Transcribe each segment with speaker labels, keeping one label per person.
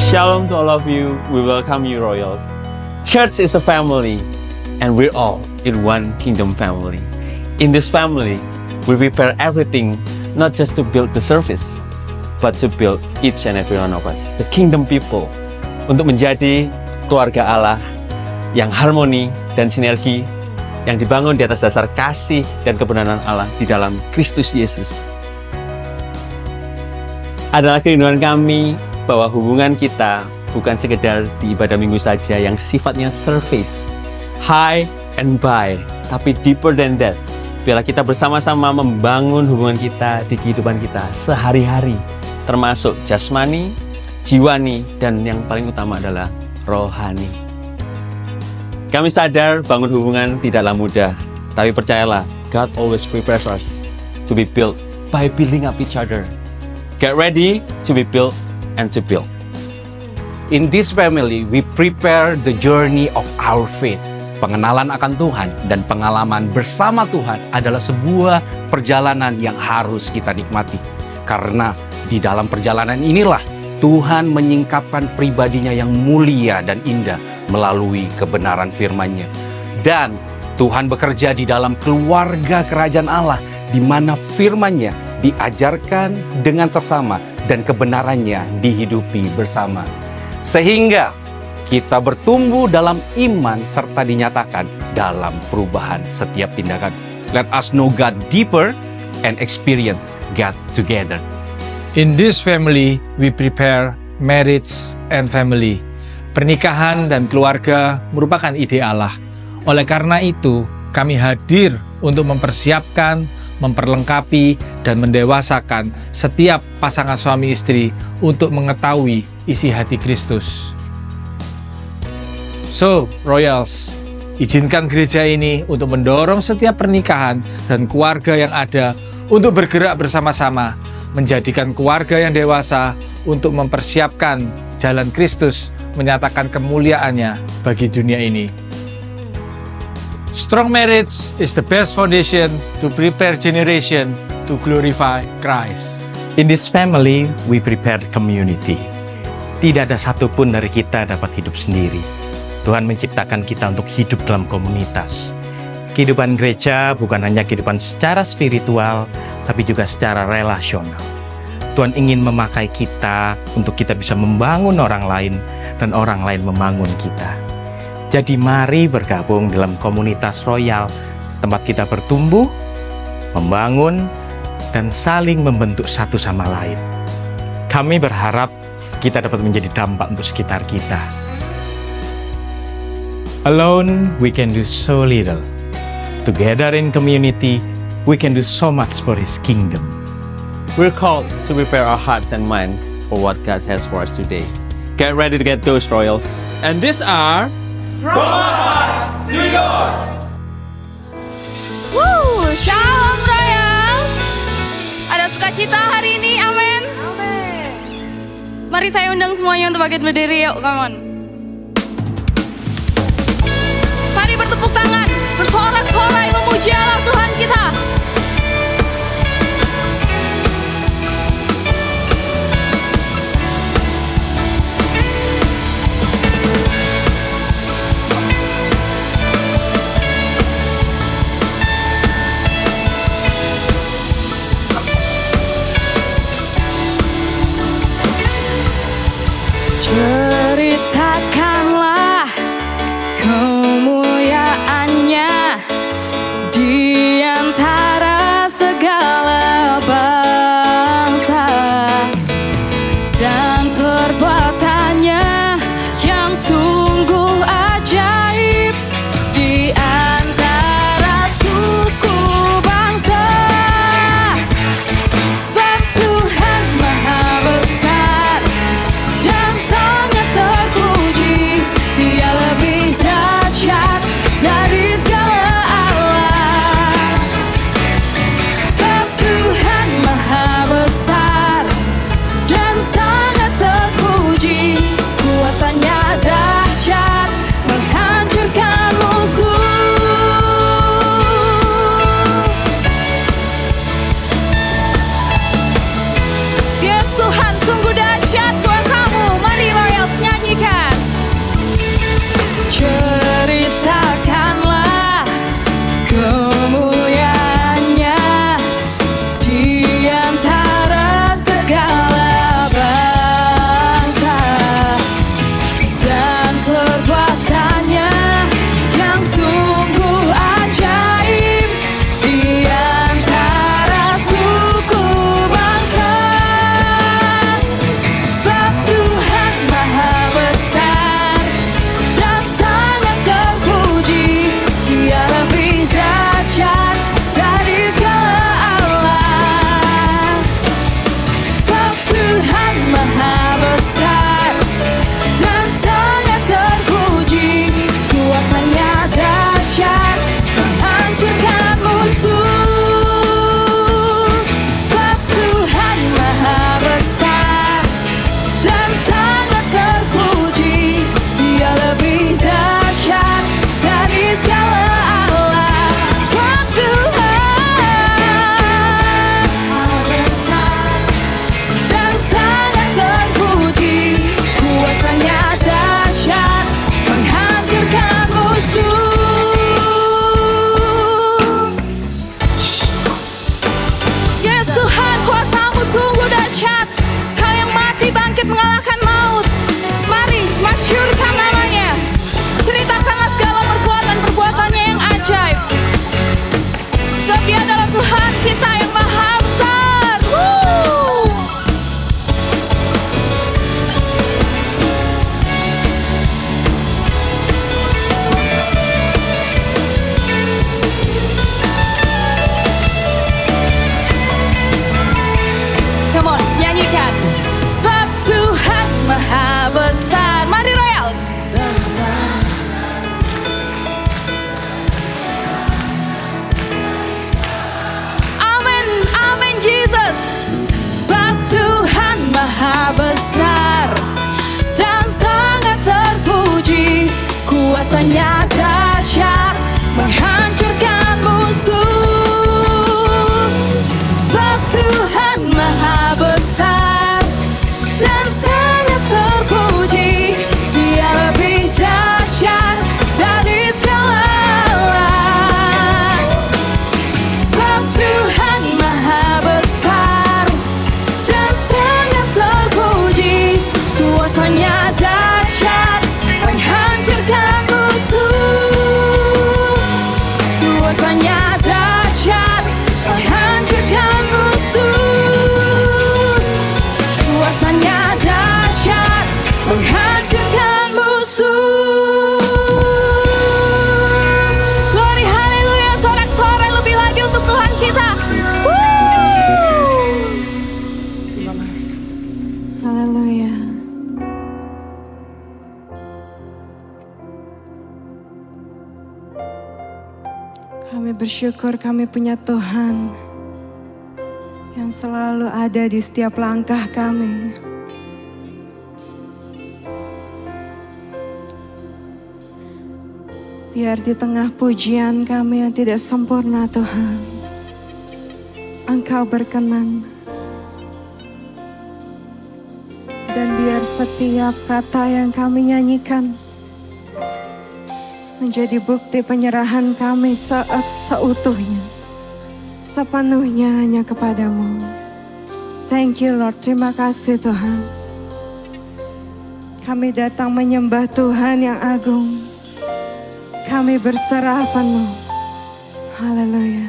Speaker 1: Shalom to all of you. We welcome you, Royals. Church is a family, and we're all in one kingdom family. In this family, we prepare everything not just to build the service, but to build each and every one of us, the kingdom people, untuk menjadi keluarga Allah yang harmoni dan sinergi, yang dibangun di atas dasar kasih dan kebenaran Allah di dalam Kristus Yesus. Adalah kerinduan kami bahwa hubungan kita bukan sekedar di ibadah minggu saja yang sifatnya surface, high and by, tapi deeper than that. Biarlah kita bersama-sama membangun hubungan kita di kehidupan kita sehari-hari, termasuk jasmani, jiwani, dan yang paling utama adalah rohani. Kami sadar bangun hubungan tidaklah mudah, tapi percayalah, God always prepares us to be built by building up each other. Get ready to be built and to build.
Speaker 2: In this family, we prepare the journey of our faith. Pengenalan akan Tuhan dan pengalaman bersama Tuhan adalah sebuah perjalanan yang harus kita nikmati. Karena di dalam perjalanan inilah Tuhan menyingkapkan pribadinya yang mulia dan indah melalui kebenaran firman-Nya. Dan Tuhan bekerja di dalam keluarga kerajaan Allah, di mana firman-Nya diajarkan dengan seksama dan kebenarannya dihidupi bersama. Sehingga kita bertumbuh dalam iman serta dinyatakan dalam perubahan setiap tindakan. Let us know God deeper and experience God together.
Speaker 3: In this family, we prepare marriage and family. Pernikahan dan keluarga merupakan ide Allah. Oleh karena itu, kami hadir untuk mempersiapkan, memperlengkapi, dan mendewasakan setiap pasangan suami istri untuk mengetahui isi hati Kristus. So, Royals, izinkan gereja ini untuk mendorong setiap pernikahan dan keluarga yang ada untuk bergerak bersama-sama, menjadikan keluarga yang dewasa untuk mempersiapkan jalan Kristus menyatakan kemuliaannya bagi dunia ini. Strong marriage is the best foundation to prepare generation to glorify Christ.
Speaker 4: In this family, we prepare community. Tidak ada satupun dari kita dapat hidup sendiri. Tuhan menciptakan kita untuk hidup dalam komunitas. Kehidupan gereja bukan hanya kehidupan secara spiritual, tapi juga secara relasional. Tuhan ingin memakai kita untuk kita bisa membangun orang lain, dan orang lain membangun kita. Jadi mari bergabung dalam komunitas Royal, tempat kita bertumbuh, membangun, dan saling membentuk satu sama lain. Kami berharap kita dapat menjadi dampak untuk sekitar kita. Alone, we can do so little. Together in community, we can do so much for His kingdom.
Speaker 1: We're called to prepare our hearts and minds for what God has for us today. Get ready to get those, Royals. And these are
Speaker 5: Shalom Royals. Ada sukacita hari ini, amin. Mari saya undang semuanya untuk bangkit berdiri, yuk, come on. Mari bertepuk tangan, bersorak-sorai memuji Allah Tuhan kita. cerita
Speaker 6: Kami bersyukur kami punya Tuhan yang selalu ada di setiap langkah kami. Biar di tengah pujian kami yang tidak sempurna Tuhan, Engkau berkenan. Dan biar setiap kata yang kami nyanyikan menjadi bukti penyerahan kami seutuhnya, sepenuhnya hanya kepadamu. Thank you Lord, terima kasih Tuhan. Kami datang menyembah Tuhan yang agung. Kami berserah penuh. Haleluya.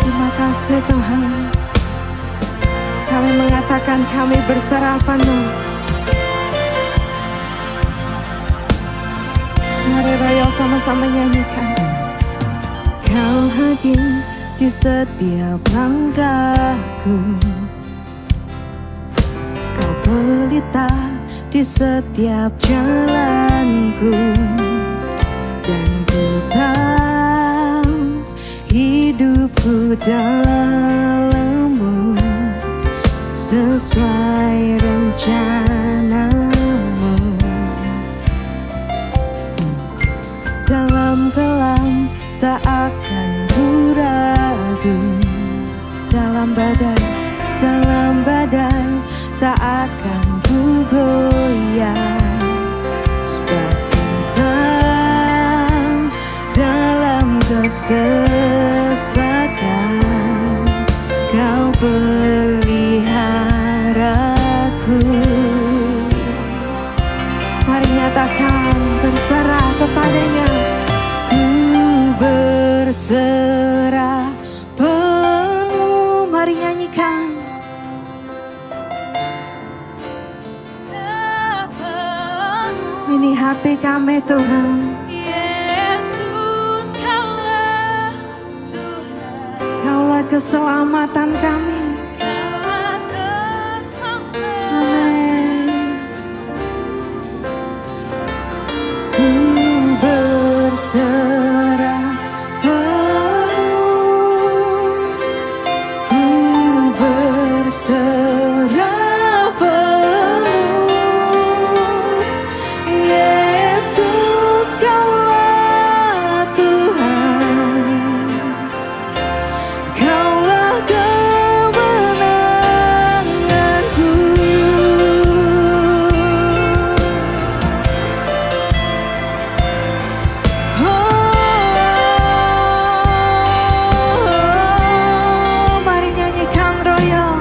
Speaker 6: Terima kasih Tuhan. Kami mengatakan kami berserah penuh. Mari Royal sama-sama nyanyikan. Kau hadir di setiap langkahku, Kau pelita di setiap jalanku, dan ku tahu hidupku dalam-Mu sesuai rencana-Mu. Dalam kelam tak akan ku ragu, dalam badai tak akan ku goyah. Sebab ku tahu dalam kesesakan Kau peliharaku. Mari nyatakan berserah kepadanya. Ku berserah penuh. Mari nyanyikan. Ini hati kami Tuhan.
Speaker 5: Yesus, Kaulah Tuhan,
Speaker 6: Kaulah keselamatan kami.
Speaker 5: Kaulah keselamatan.
Speaker 6: Amin. Ku berserah penuh. Ku berserah penuh. Yesus, Kaulah Tuhan. Kaulah kemenanganku. Oh, mari nyanyikan Royal.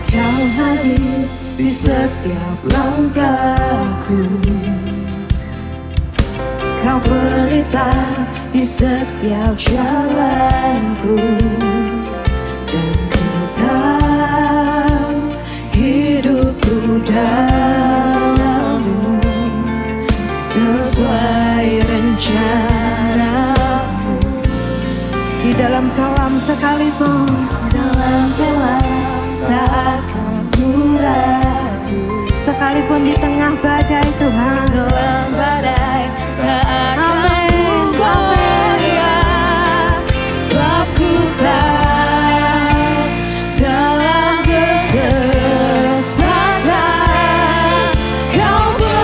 Speaker 6: Kau hadir di setiap langkahku, Kau pelita di setiap jalanku, dan ku tahu hidupku dalam-Mu sesuai rencana-Mu. Di dalam kelam sekalipun, dalam kelam tak akan ku ragu. Sekalipun di tengah badai Tuhan,
Speaker 5: Dalam badai tak akan
Speaker 6: Amin,
Speaker 5: ku goyah. Sebab ku tahu dalam kesesakan Kau peliharaku.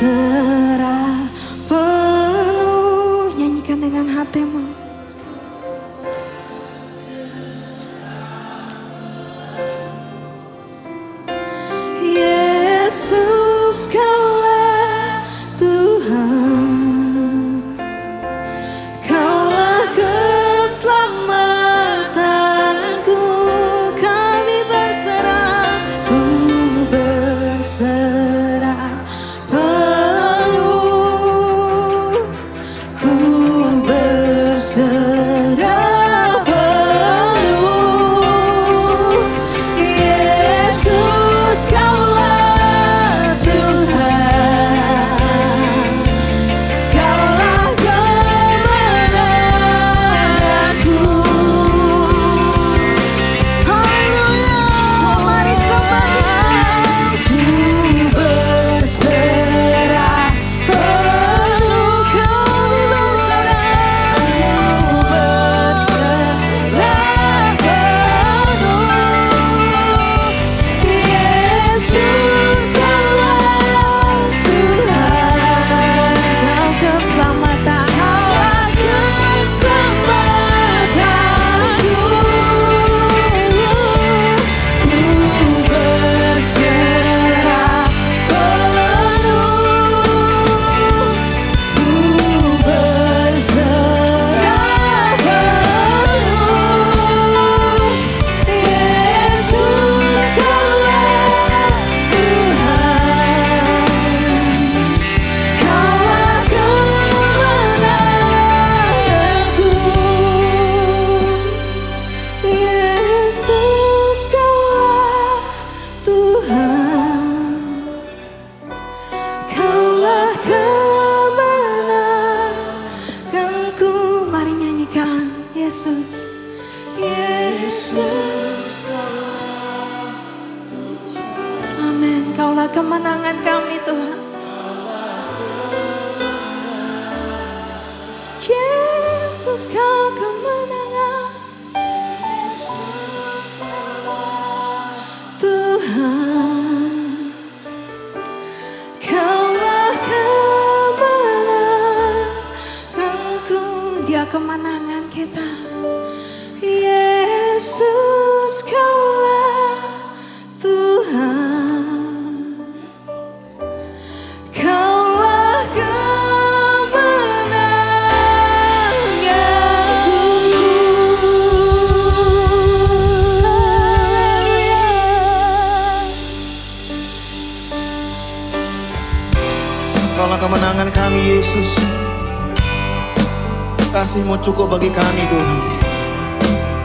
Speaker 6: berserah penuh. Nyanyikan dengan hatimu. Yesus, Kaulah Tuhan, Kaulah keselamatanku. Kami berserah, ku berserah penuh, ku berserah penuh. Yesus, Kaulah Tuhan, Kaulah kemenanganku. Haleluya, mari sembahnya. Ku berserah penuh, kami berserah, ku berserah penuh. Yesus, Kaulah Tuhan, Kau keselamatan, Kaulah keselamatanku. Ku berserah penuh, ku berserah penuh. Yesus, Kaulah Tuhan, Kaulah kemenanganku. Yesus, Kaulah Tuhan, Kaulah kemenanganku. Mari nyanyikan Yesus. Yesus, Kaulah Tuhan. Amin. Kaulah kemenangan kami, Tuhan. Yesus, Kau kemenangan. Tuhan, Kaulah kemenanganku. Dia kemenangan kita. Yesus, Kaulah Tuhan, Kaulah kemenanganku.
Speaker 7: Kaulah kemenangan kami, Yesus. Kasih-Mu cukup bagi kami, Tuhan.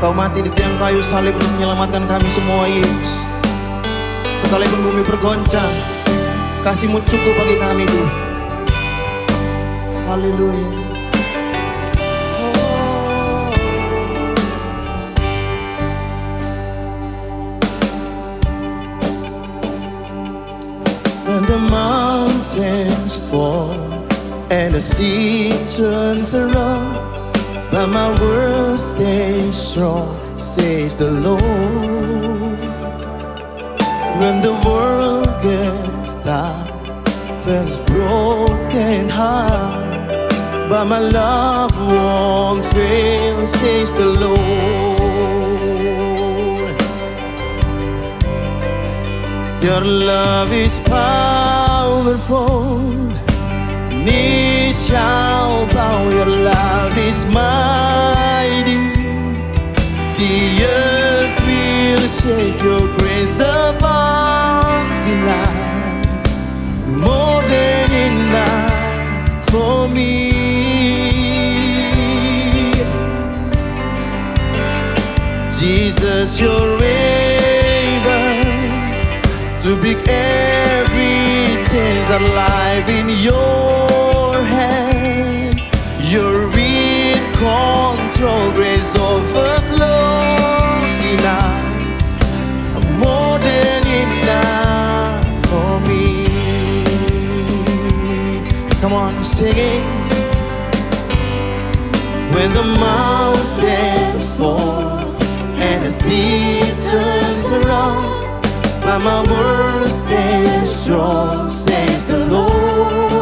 Speaker 7: Kau mati di tiang kayu salib untuk menyelamatkan kami semua, Yesus. Sekalipun bumi bergoncang, kasih-Mu cukup bagi kami, Tuhan. Haleluya. When the mountains fall and the sea turns around, but my words stay strong, says the Lord. When the world gets dark, feels broken heart, but my love won't fail, says the Lord. Your love is powerful, knees shall bow. Your love is mighty, the earth will shake. Your grace abounds in us, more than enough for me. Jesus, you're able to break every chains, alive in your hand. You're in control, grace overflows in us, more than enough for me. Come on, sing it. When the mountains fall and the sea turns around, but my words stay strong, says the Lord.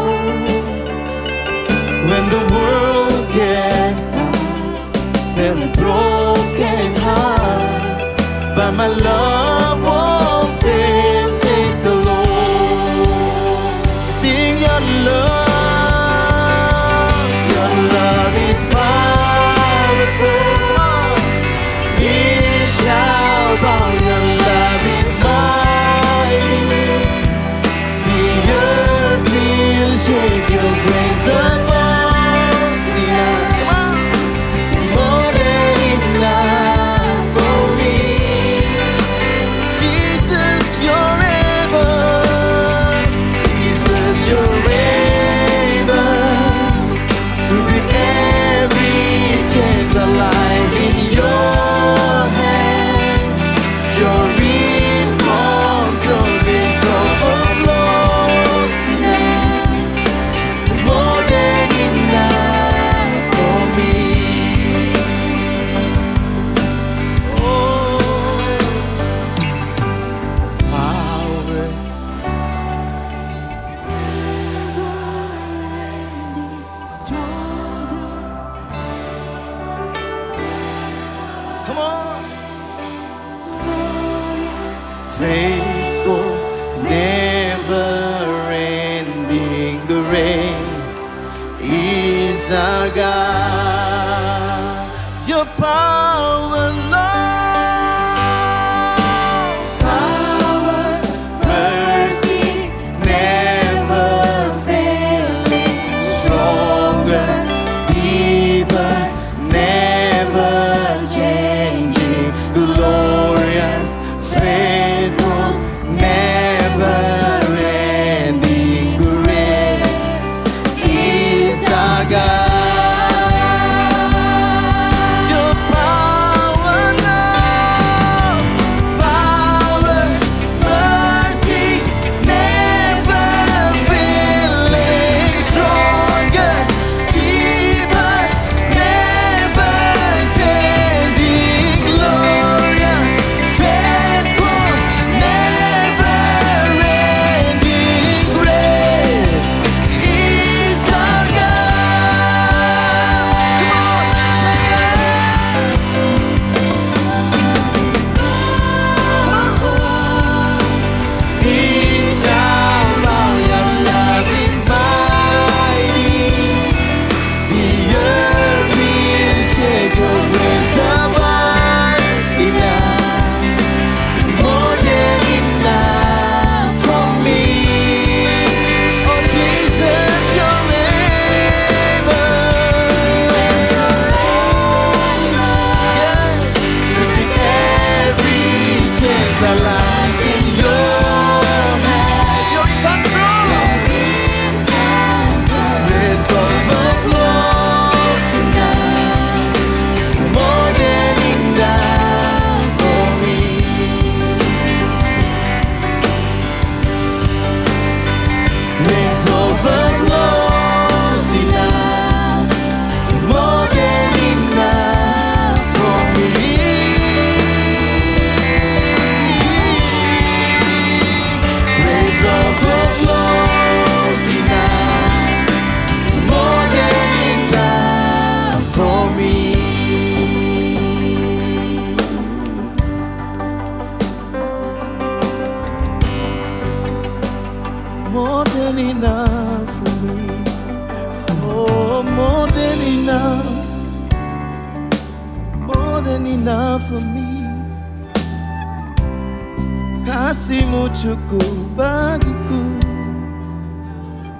Speaker 7: overflows enough, more than enough for me. More than enough for me. Oh, more than enough. More than enough for me. Kasih-Mu cukup bagiku,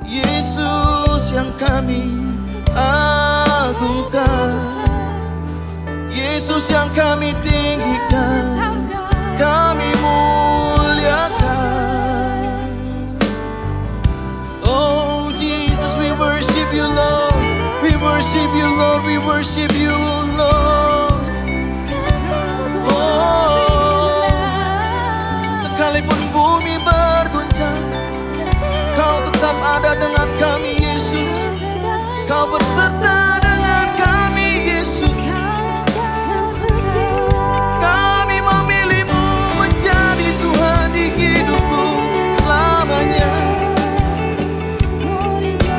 Speaker 7: Yesus yang kami agungkan, Yesus yang kami tinggikan, kami muliakan. Oh Jesus, we worship you Lord, we worship you Lord, we worship you Lord. Oh, sekalipun bumi berguncang, Kau tetap ada dengan kami Yesus. Kau berserta dengan kami Yesus. Kami memilih-Mu menjadi Tuhan di hidupku selamanya.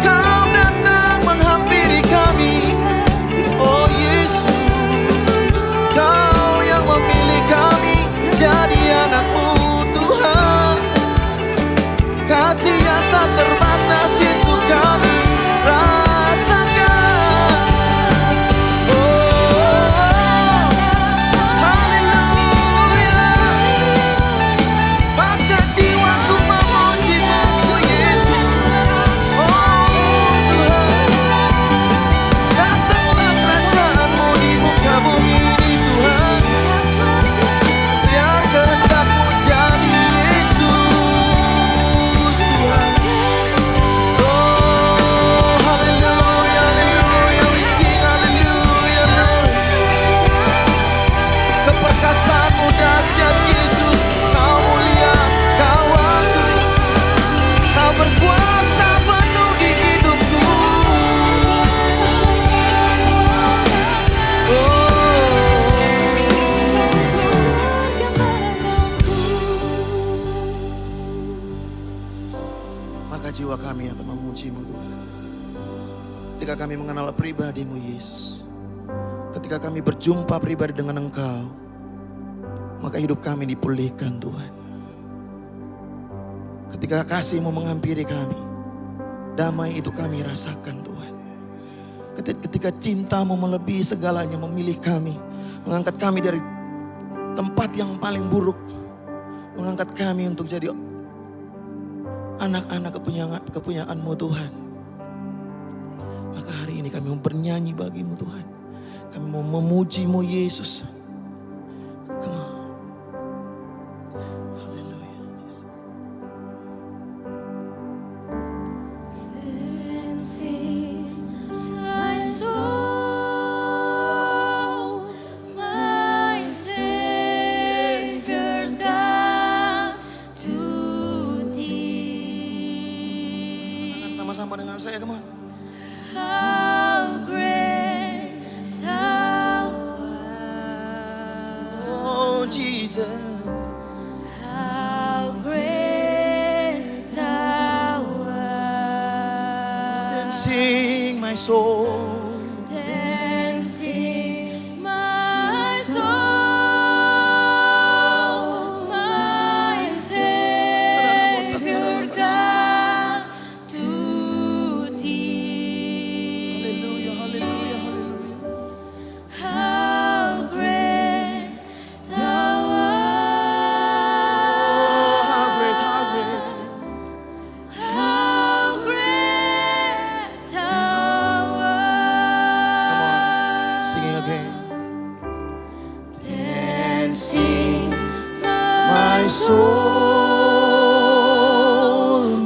Speaker 7: Kau datang menghampiri kami, oh Yesus. Kau yang memilih kami jadi anak-Mu Tuhan. Kasih yang tak terbatas itu kami rasakan. Oh, haleluya. Maka jiwaku memuji-Mu Yesus. Oh Tuhan, datanglah kerajaan-Mu di muka bumi ini Tuhan. Biar kehendak-Mu jadi Yesus Tuhan. Oh haleluya, haleluya, we sing haleluya Lord. Keperkasaan-Mu dahsyat Yesus, Kau mulia, Kau agung, Kau berkuasa penuh di hidupku. Maka jiwa kami akan memuji-Mu Tuhan. Ketika kami mengenal pribadi-Mu Yesus, ketika kami berjumpa pribadi dengan Engkau, maka hidup kami dipulihkan Tuhan. Ketika kasih-Mu menghampiri kami, damai itu kami rasakan Tuhan. Ketika cinta-Mu melebihi segalanya, memilih kami, mengangkat kami dari tempat yang paling buruk, mengangkat kami untuk jadi anak-anak kepunyaan-Mu Tuhan. Maka hari ini kami mau bernyanyi bagi-Mu Tuhan. Kami mau memuji-Mu Yesus. Come on. Haleluya Jesus.
Speaker 5: Then sings my soul, my Savior's come to Thee.
Speaker 7: Sama-sama dengan saya, come on.
Speaker 5: How great Thou art!
Speaker 7: Oh Jesus.
Speaker 5: How great Thou
Speaker 7: Then
Speaker 5: art!
Speaker 7: sing my soul.
Speaker 5: Then sings my soul, my Savior's come to Thee.
Speaker 7: Haleluya, haleluya, haleluya.
Speaker 5: How great Thou
Speaker 7: Oh, how great, how
Speaker 5: art!
Speaker 7: great.
Speaker 5: How great Thou
Speaker 7: Come on,
Speaker 5: art!
Speaker 7: singing again.
Speaker 5: Then sings
Speaker 7: My soul,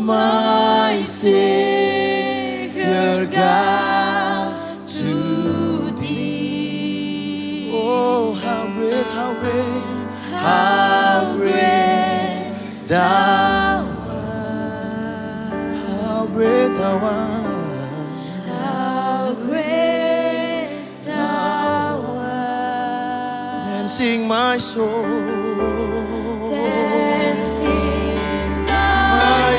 Speaker 7: my Savior God, to Thee. Oh, how great, how great, how great Thou art. How great Thou art.
Speaker 5: How great Thou art!
Speaker 7: And sing my soul.
Speaker 5: Then sings
Speaker 7: My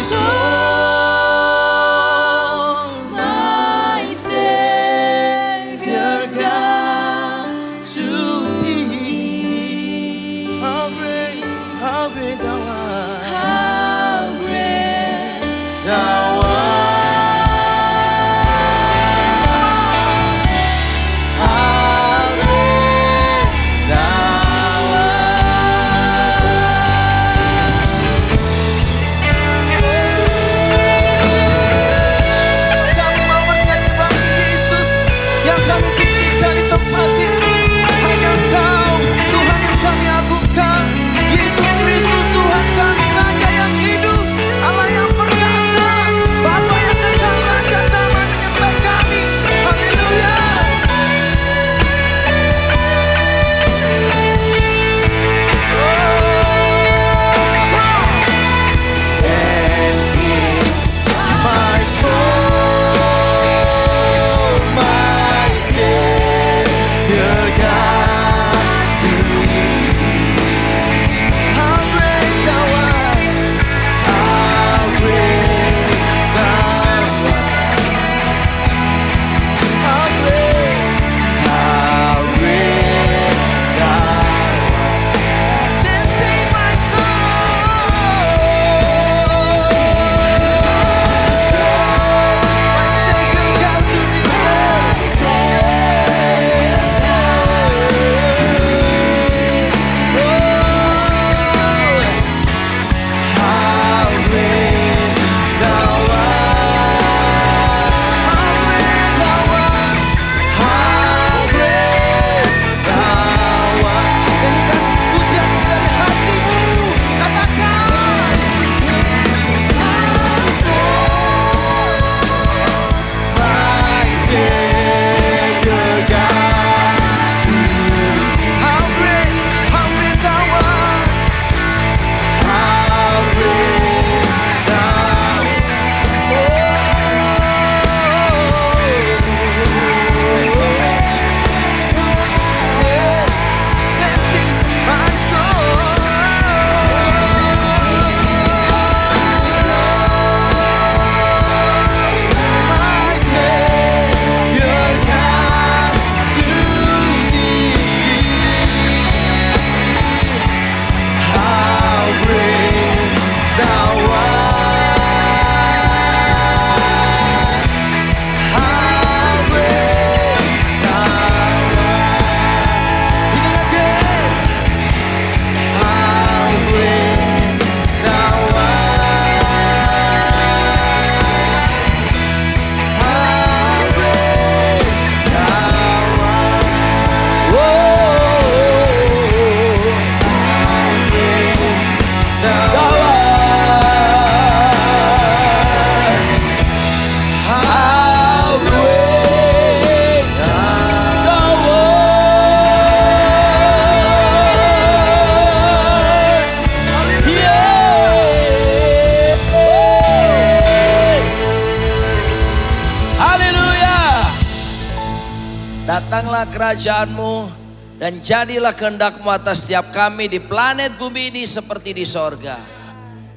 Speaker 8: Datanglah kerajaan-Mu dan jadilah kehendak-Mu atas setiap kami di planet bumi ini seperti di sorga.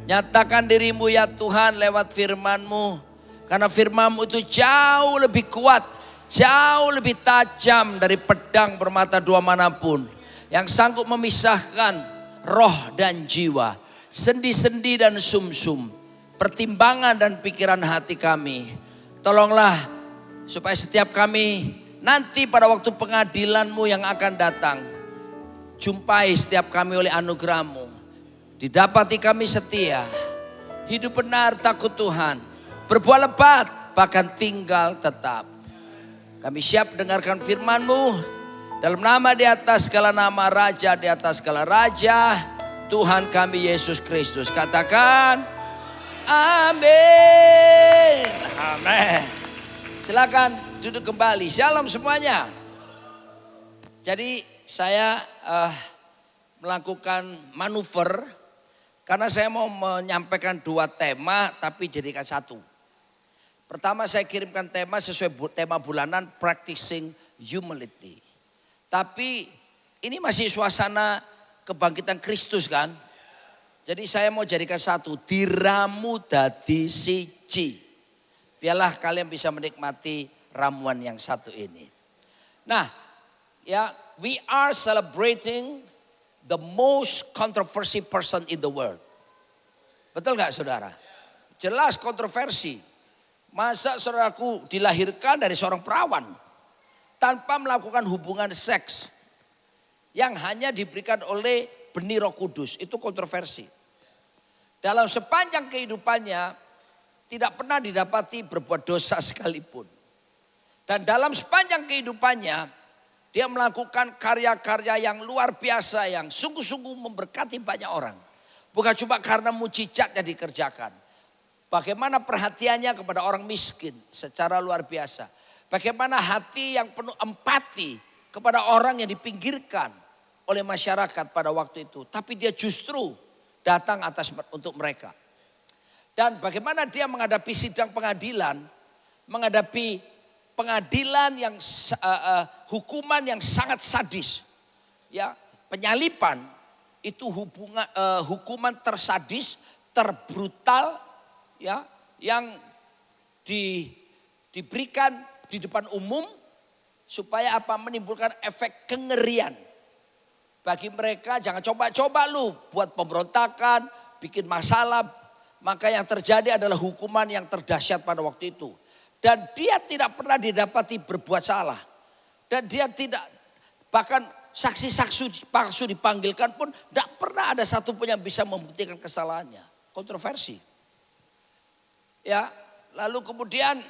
Speaker 8: Nyatakan diri-Mu ya Tuhan lewat firman-Mu. Karena firman-Mu itu jauh lebih kuat, jauh lebih tajam dari pedang bermata dua manapun. Yang sanggup memisahkan roh dan jiwa, sendi-sendi dan sumsum, pertimbangan dan pikiran hati kami. Tolonglah supaya setiap kami nanti pada waktu pengadilan-Mu yang akan datang, jumpai setiap kami oleh anugerah-Mu. Didapati kami setia, hidup benar takut Tuhan, berbuat lebat bahkan tinggal tetap. Kami siap dengarkan firman-Mu. Dalam nama di atas segala nama, Raja di atas segala raja, Tuhan kami Yesus Kristus. Katakan amin. Amin. Silakan duduk kembali. Shalom semuanya. Jadi saya melakukan manuver karena saya mau menyampaikan dua tema tapi jadikan satu. Pertama saya kirimkan tema sesuai tema bulanan Practicing Humility. Tapi ini masih suasana kebangkitan Kristus kan. Jadi saya mau jadikan satu, diramu dadi siji. Biarlah kalian bisa menikmati ramuan yang satu ini. Nah, ya, we are celebrating the most controversial person in the world. Betul gak saudara? Jelas kontroversi. Masa saudaraku dilahirkan dari seorang perawan tanpa melakukan hubungan seks yang hanya diberikan oleh benih Roh Kudus, itu kontroversi. Dalam sepanjang kehidupannya tidak pernah didapati berbuat dosa sekalipun. Dan dalam sepanjang kehidupannya dia melakukan karya-karya yang luar biasa yang sungguh-sungguh memberkati banyak orang. Bukan cuma karena mujizatnya dikerjakan. Bagaimana perhatiannya kepada orang miskin secara luar biasa. Bagaimana hati yang penuh empati kepada orang yang dipinggirkan oleh masyarakat pada waktu itu. Tapi dia justru datang untuk mereka. Dan bagaimana dia menghadapi sidang pengadilan. Menghadapi pengadilan yang hukuman yang sangat sadis. Ya, penyalipan itu hukuman tersadis, terbrutal, ya, yang diberikan di depan umum supaya apa? Menimbulkan efek kengerian. Bagi mereka jangan coba-coba lu buat pemberontakan, bikin masalah. Maka yang terjadi adalah hukuman yang terdahsyat pada waktu itu. Dan dia tidak pernah didapati berbuat salah. Dan dia tidak, bahkan saksi-saksi palsu dipanggilkan pun tidak pernah ada satupun yang bisa membuktikan kesalahannya. Kontroversi. Ya, lalu kemudian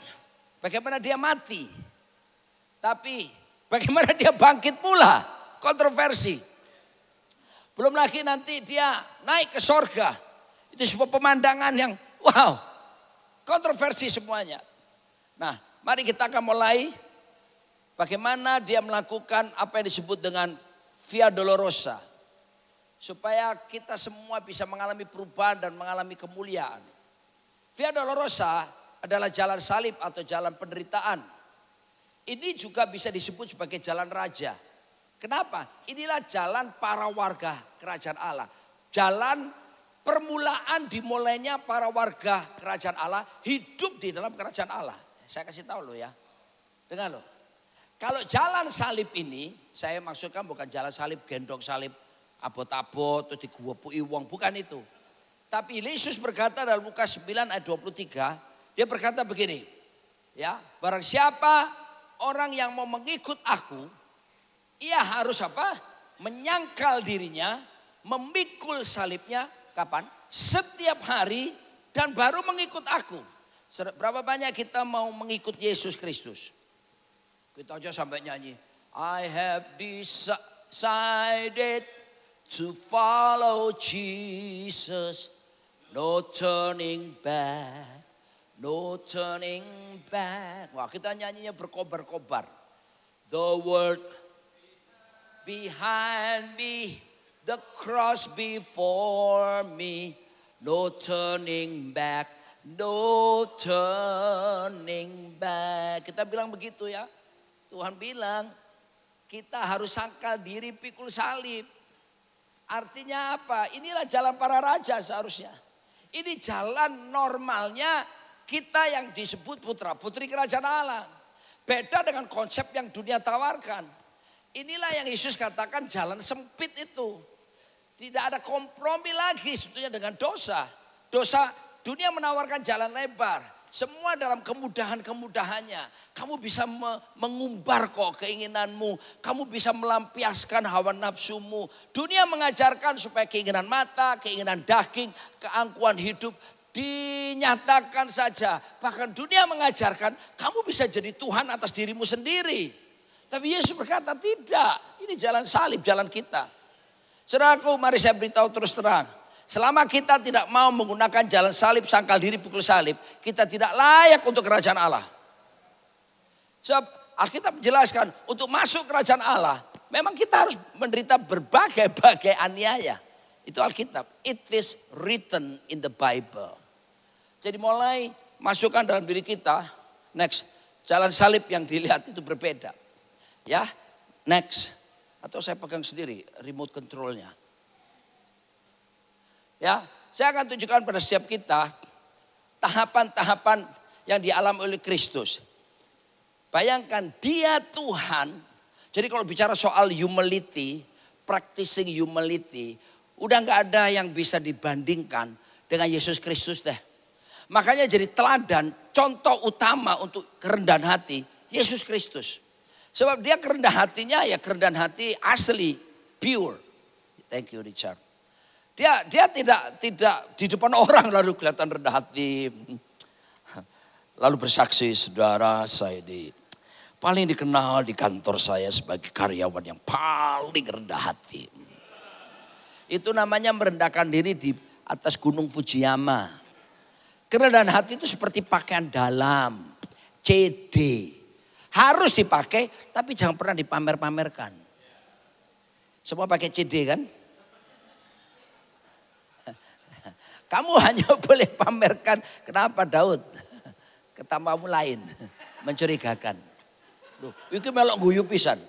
Speaker 8: bagaimana dia mati. Tapi bagaimana dia bangkit pula. Kontroversi. Belum lagi nanti dia naik ke sorga. Itu sebuah pemandangan yang wow. Kontroversi semuanya. Nah, mari kita akan mulai. Bagaimana dia melakukan apa yang disebut dengan Via Dolorosa. Supaya kita semua bisa mengalami perubahan dan mengalami kemuliaan. Via Dolorosa adalah jalan salib atau jalan penderitaan. Ini juga bisa disebut sebagai jalan raja. Kenapa? Inilah jalan para warga kerajaan Allah. Jalan permulaan dimulainya para warga kerajaan Allah hidup di dalam kerajaan Allah. Saya kasih tahu lo ya. Dengar lo. Kalau jalan salib ini, saya maksudkan bukan jalan salib, gendong salib, abot-abot, atau diguwepui wong, bukan itu. Tapi Yesus berkata dalam Lukas 9 ayat 23, dia berkata begini, ya, barang siapa orang yang mau mengikut aku, ia harus apa? Menyangkal dirinya, memikul salibnya, kapan? Setiap hari dan baru mengikut aku. Berapa banyak kita mau mengikut Yesus Kristus? Kita aja sampai nyanyi, I have decided to follow Jesus, no turning back, no turning back. Wah, kita nyanyinya berkobar-kobar. The world behind me, the cross before me, no turning back, no turning back. Kita bilang begitu ya. Tuhan bilang kita harus sangkal diri, pikul salib. Artinya apa? Inilah jalan para raja seharusnya. Ini jalan normalnya kita yang disebut putra putri kerajaan Allah. Beda dengan konsep yang dunia tawarkan. Inilah yang Yesus katakan jalan sempit itu. Tidak ada kompromi lagi sebetulnya dengan dosa. Dosa, dunia menawarkan jalan lebar. Semua dalam kemudahan-kemudahannya. Kamu bisa mengumbar kok keinginanmu. Kamu bisa melampiaskan hawa nafsumu. Dunia mengajarkan supaya keinginan mata, keinginan daging, keangkuhan hidup dinyatakan saja. Bahkan dunia mengajarkan kamu bisa jadi Tuhan atas dirimu sendiri. Tapi Yesus berkata tidak. Ini jalan salib, jalan kita. Saudaraku, mari saya beritahu terus terang. Selama kita tidak mau menggunakan jalan salib, sangkal diri, pukul salib, kita tidak layak untuk kerajaan Allah. Sebab Alkitab menjelaskan untuk masuk kerajaan Allah, memang kita harus menderita berbagai-bagai aniaya. Itu Alkitab. It is written in the Bible. Jadi mulai masukkan dalam diri kita, next, jalan salib yang dilihat itu berbeda. Ya, next. Atau saya pegang sendiri remote controlnya. Ya, saya akan tunjukkan pada setiap kita tahapan-tahapan yang dialami oleh Kristus. Bayangkan dia Tuhan. Jadi kalau bicara soal humility, practicing humility, udah gak ada yang bisa dibandingkan dengan Yesus Kristus deh. Makanya jadi teladan, contoh utama untuk kerendahan hati, Yesus Kristus. Sebab dia kerendahan hatinya ya kerendahan hati asli, pure. Thank you Richard. Dia tidak di depan orang lalu kelihatan rendah hati. Lalu bersaksi, saudara saya paling dikenal di kantor saya sebagai karyawan yang paling rendah hati. Itu namanya merendahkan diri di atas gunung Fujiyama. Kerendahan hati itu seperti pakaian dalam, CD. Harus dipakai tapi jangan pernah dipamer-pamerkan. Semua pakai CD kan? Kamu hanya boleh pamerkan. Kenapa Daud? Ketamamu lain. Mencurigakan. Loh, itu melok guyu pisan.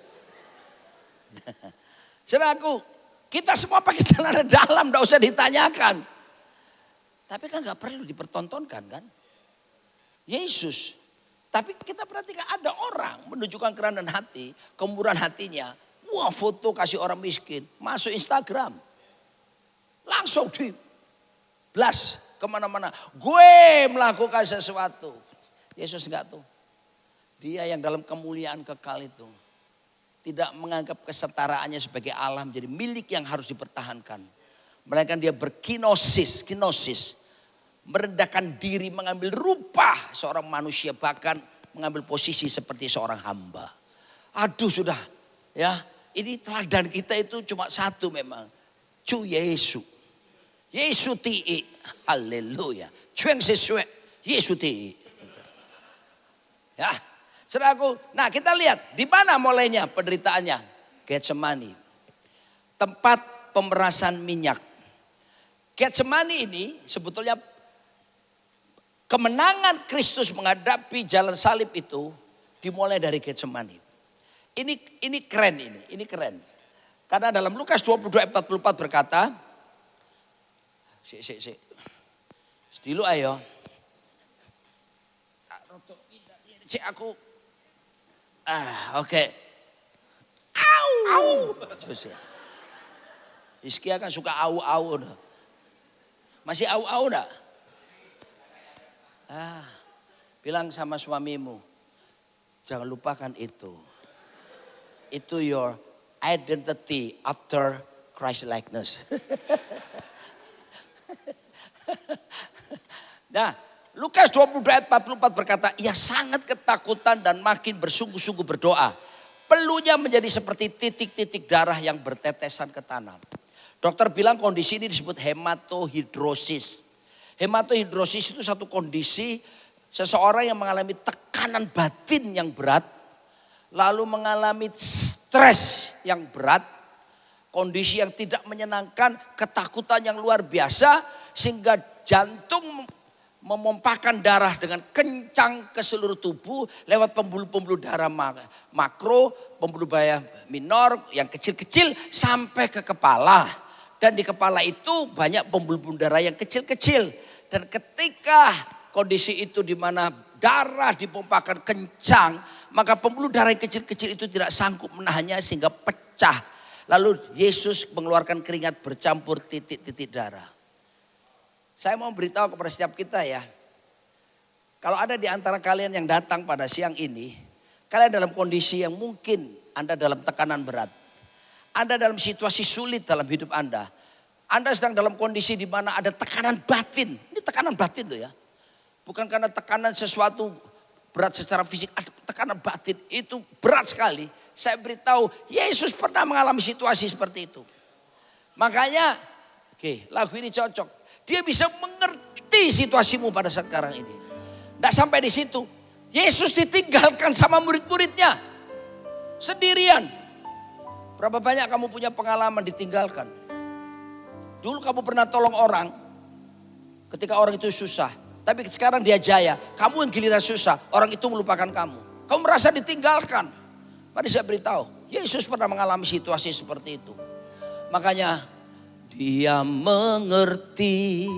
Speaker 8: Saudaraku, kita semua pakai celana dalam, enggak usah ditanyakan. Tapi kan enggak perlu dipertontonkan kan? Yesus. Tapi kita perhatikan ada orang menunjukkan kerendahan hati, kemurahan hatinya. Wah, foto kasih orang miskin, masuk Instagram. Langsung di blast kemana-mana. Gue melakukan sesuatu. Yesus enggak tuh. Dia yang dalam kemuliaan kekal itu. Tidak menganggap kesetaraannya sebagai Allah menjadi milik yang harus dipertahankan. Melainkan dia berkinosis. Merendahkan diri, mengambil rupa seorang manusia. Bahkan mengambil posisi seperti seorang hamba. Aduh sudah. Ya, ini teladan kita itu cuma satu memang. Cu Yesus. Yesus ti'i. Haleluya. Cueng sesuai. Yesus ti'i. Ya. Saudaraku. Nah kita lihat. Di mana mulainya penderitaannya. Getsemani. Tempat pemerasan minyak. Getsemani ini sebetulnya. Kemenangan Kristus menghadapi jalan salib itu. Dimulai dari Getsemani. Ini keren ini. Ini keren. Karena dalam Lukas 22:44 berkata. Sedilu ayo. Cek aku. Oke. Au. Iskia kan suka au. Masih au enggak? Bilang sama suamimu. Jangan lupakan itu. Itu your identity after Christ likeness. Nah, Lukas 22:44 berkata, ia sangat ketakutan dan makin bersungguh-sungguh berdoa. Peluhnya menjadi seperti titik-titik darah yang bertetesan ke tanah. Dokter bilang kondisi ini disebut hematohidrosis. Hematohidrosis itu satu kondisi seseorang yang mengalami tekanan batin yang berat. Lalu mengalami stres yang berat. Kondisi yang tidak menyenangkan, ketakutan yang luar biasa. Sehingga jantung memompakan darah dengan kencang ke seluruh tubuh lewat pembuluh-pembuluh darah makro, pembuluh darah minor yang kecil-kecil sampai ke kepala. Dan di kepala itu banyak pembuluh darah yang kecil-kecil. Dan ketika kondisi itu di mana darah dipompakan kencang, maka pembuluh darah yang kecil-kecil itu tidak sanggup menahannya sehingga pecah. Lalu Yesus mengeluarkan keringat bercampur titik-titik darah. Saya mau beritahu kepada setiap kita ya. Kalau ada di antara kalian yang datang pada siang ini, kalian dalam kondisi yang mungkin Anda dalam tekanan berat. Anda dalam situasi sulit dalam hidup Anda. Anda sedang dalam kondisi di mana ada tekanan batin. Ini tekanan batin tuh ya. Bukan karena tekanan sesuatu berat secara fisik, ada tekanan batin itu berat sekali. Saya beritahu, Yesus pernah mengalami situasi seperti itu. Makanya, lagu ini cocok. Dia bisa mengerti situasimu pada saat sekarang ini. Tidak sampai di situ. Yesus ditinggalkan sama murid-muridnya. Sendirian. Berapa banyak kamu punya pengalaman ditinggalkan? Dulu kamu pernah tolong orang. Ketika orang itu susah. Tapi sekarang dia jaya. Kamu yang giliran susah. Orang itu melupakan kamu. Kamu merasa ditinggalkan. Mari saya beritahu. Yesus pernah mengalami situasi seperti itu. Makanya dia mengerti,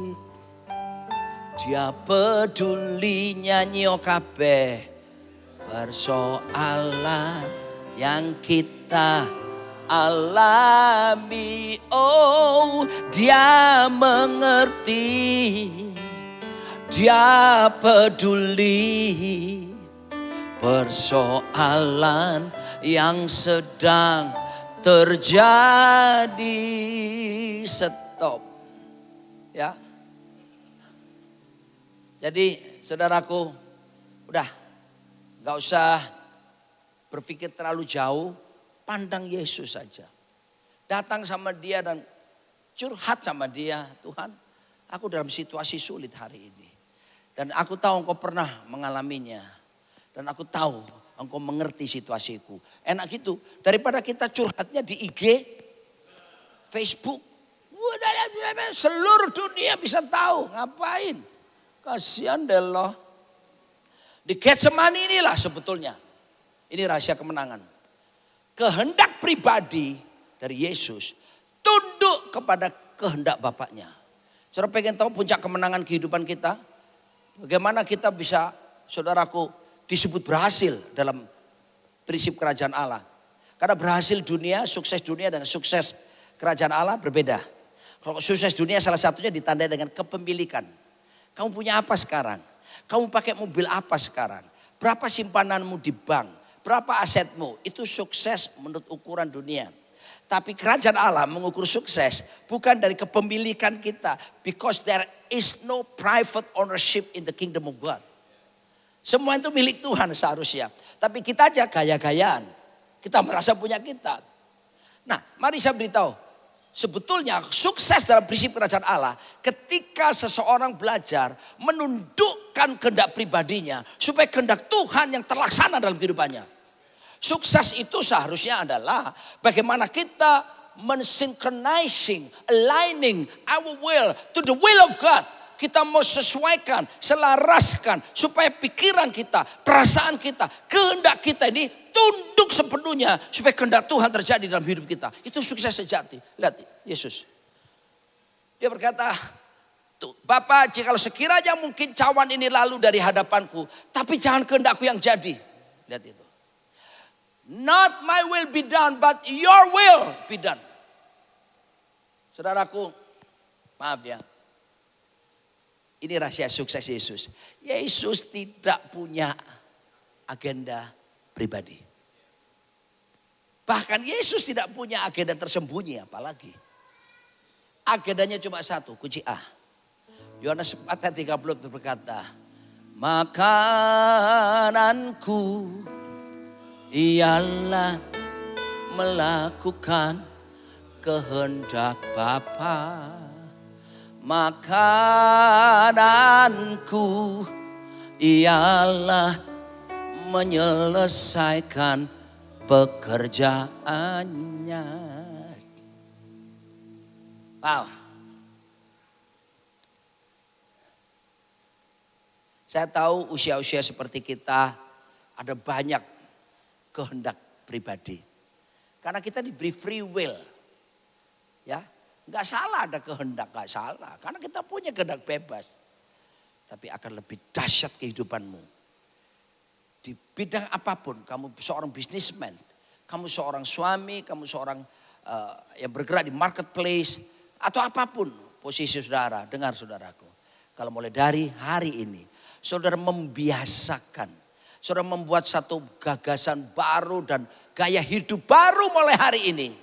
Speaker 8: dia peduli nyanyi kabeh persoalan yang kita alami. Oh, dia mengerti, dia peduli persoalan yang sedang terjadi. Stop. Ya. Jadi saudaraku, udah gak usah berpikir terlalu jauh, pandang Yesus saja. Datang sama dia dan curhat sama dia, Tuhan, aku dalam situasi sulit hari ini. Dan aku tahu engkau pernah mengalaminya. Dan aku tahu engkau mengerti situasiku. Enak gitu, daripada kita curhatnya di IG, Facebook. Seluruh dunia bisa tahu, ngapain? Kasihan deh loh. Di Getsemani inilah sebetulnya. Ini rahasia kemenangan. Kehendak pribadi dari Yesus tunduk kepada kehendak Bapaknya. Saudara pengen tahu puncak kemenangan kehidupan kita? Bagaimana kita bisa, saudaraku, disebut berhasil dalam prinsip kerajaan Allah. Karena berhasil dunia, sukses dunia dan sukses kerajaan Allah berbeda. Kalau sukses dunia salah satunya ditandai dengan kepemilikan. Kamu punya apa sekarang? Kamu pakai mobil apa sekarang? Berapa simpananmu di bank? Berapa asetmu? Itu sukses menurut ukuran dunia. Tapi kerajaan Allah mengukur sukses bukan dari kepemilikan kita. Because there is no private ownership in the kingdom of God. Semua itu milik Tuhan seharusnya. Tapi kita aja gaya-gayaan. Kita merasa punya kita. Nah, mari saya beritahu. Sebetulnya sukses dalam prinsip kerajaan Allah ketika seseorang belajar menundukkan kehendak pribadinya supaya kehendak Tuhan yang terlaksana dalam kehidupannya. Sukses itu seharusnya adalah bagaimana kita men-synchronizing, aligning our will to the will of God. Kita mau sesuaikan, selaraskan supaya pikiran kita, perasaan kita, kehendak kita ini tunduk sepenuhnya supaya kehendak Tuhan terjadi dalam hidup kita. Itu sukses sejati. Lihat Yesus. Dia berkata, tuh, Bapa, jikalau sekiranya mungkin cawan ini lalu dari hadapanku, tapi jangan kehendakku yang jadi. Lihat itu. Not my will be done, but your will be done. Saudaraku, maaf ya. Ini rahasia sukses Yesus. Yesus tidak punya agenda pribadi. Bahkan Yesus tidak punya agenda tersembunyi apalagi. Agendanya cuma satu, kunci A. Yohanes 4 ayat 30 berkata, makananku ialah melakukan kehendak Bapa. Makananku ialah menyelesaikan pekerjaannya. Wow. Saya tahu usia-usia seperti kita ada banyak kehendak pribadi. Karena kita diberi free will. Ya, nggak salah ada kehendak, nggak salah. Karena kita punya kehendak bebas. Tapi akan lebih dahsyat kehidupanmu. Di bidang apapun, kamu seorang bisnismen, kamu seorang suami, kamu seorang yang bergerak di marketplace, atau apapun posisi saudara, dengar saudaraku. Kalau mulai dari hari ini, saudara membiasakan, saudara membuat satu gagasan baru dan gaya hidup baru mulai hari ini.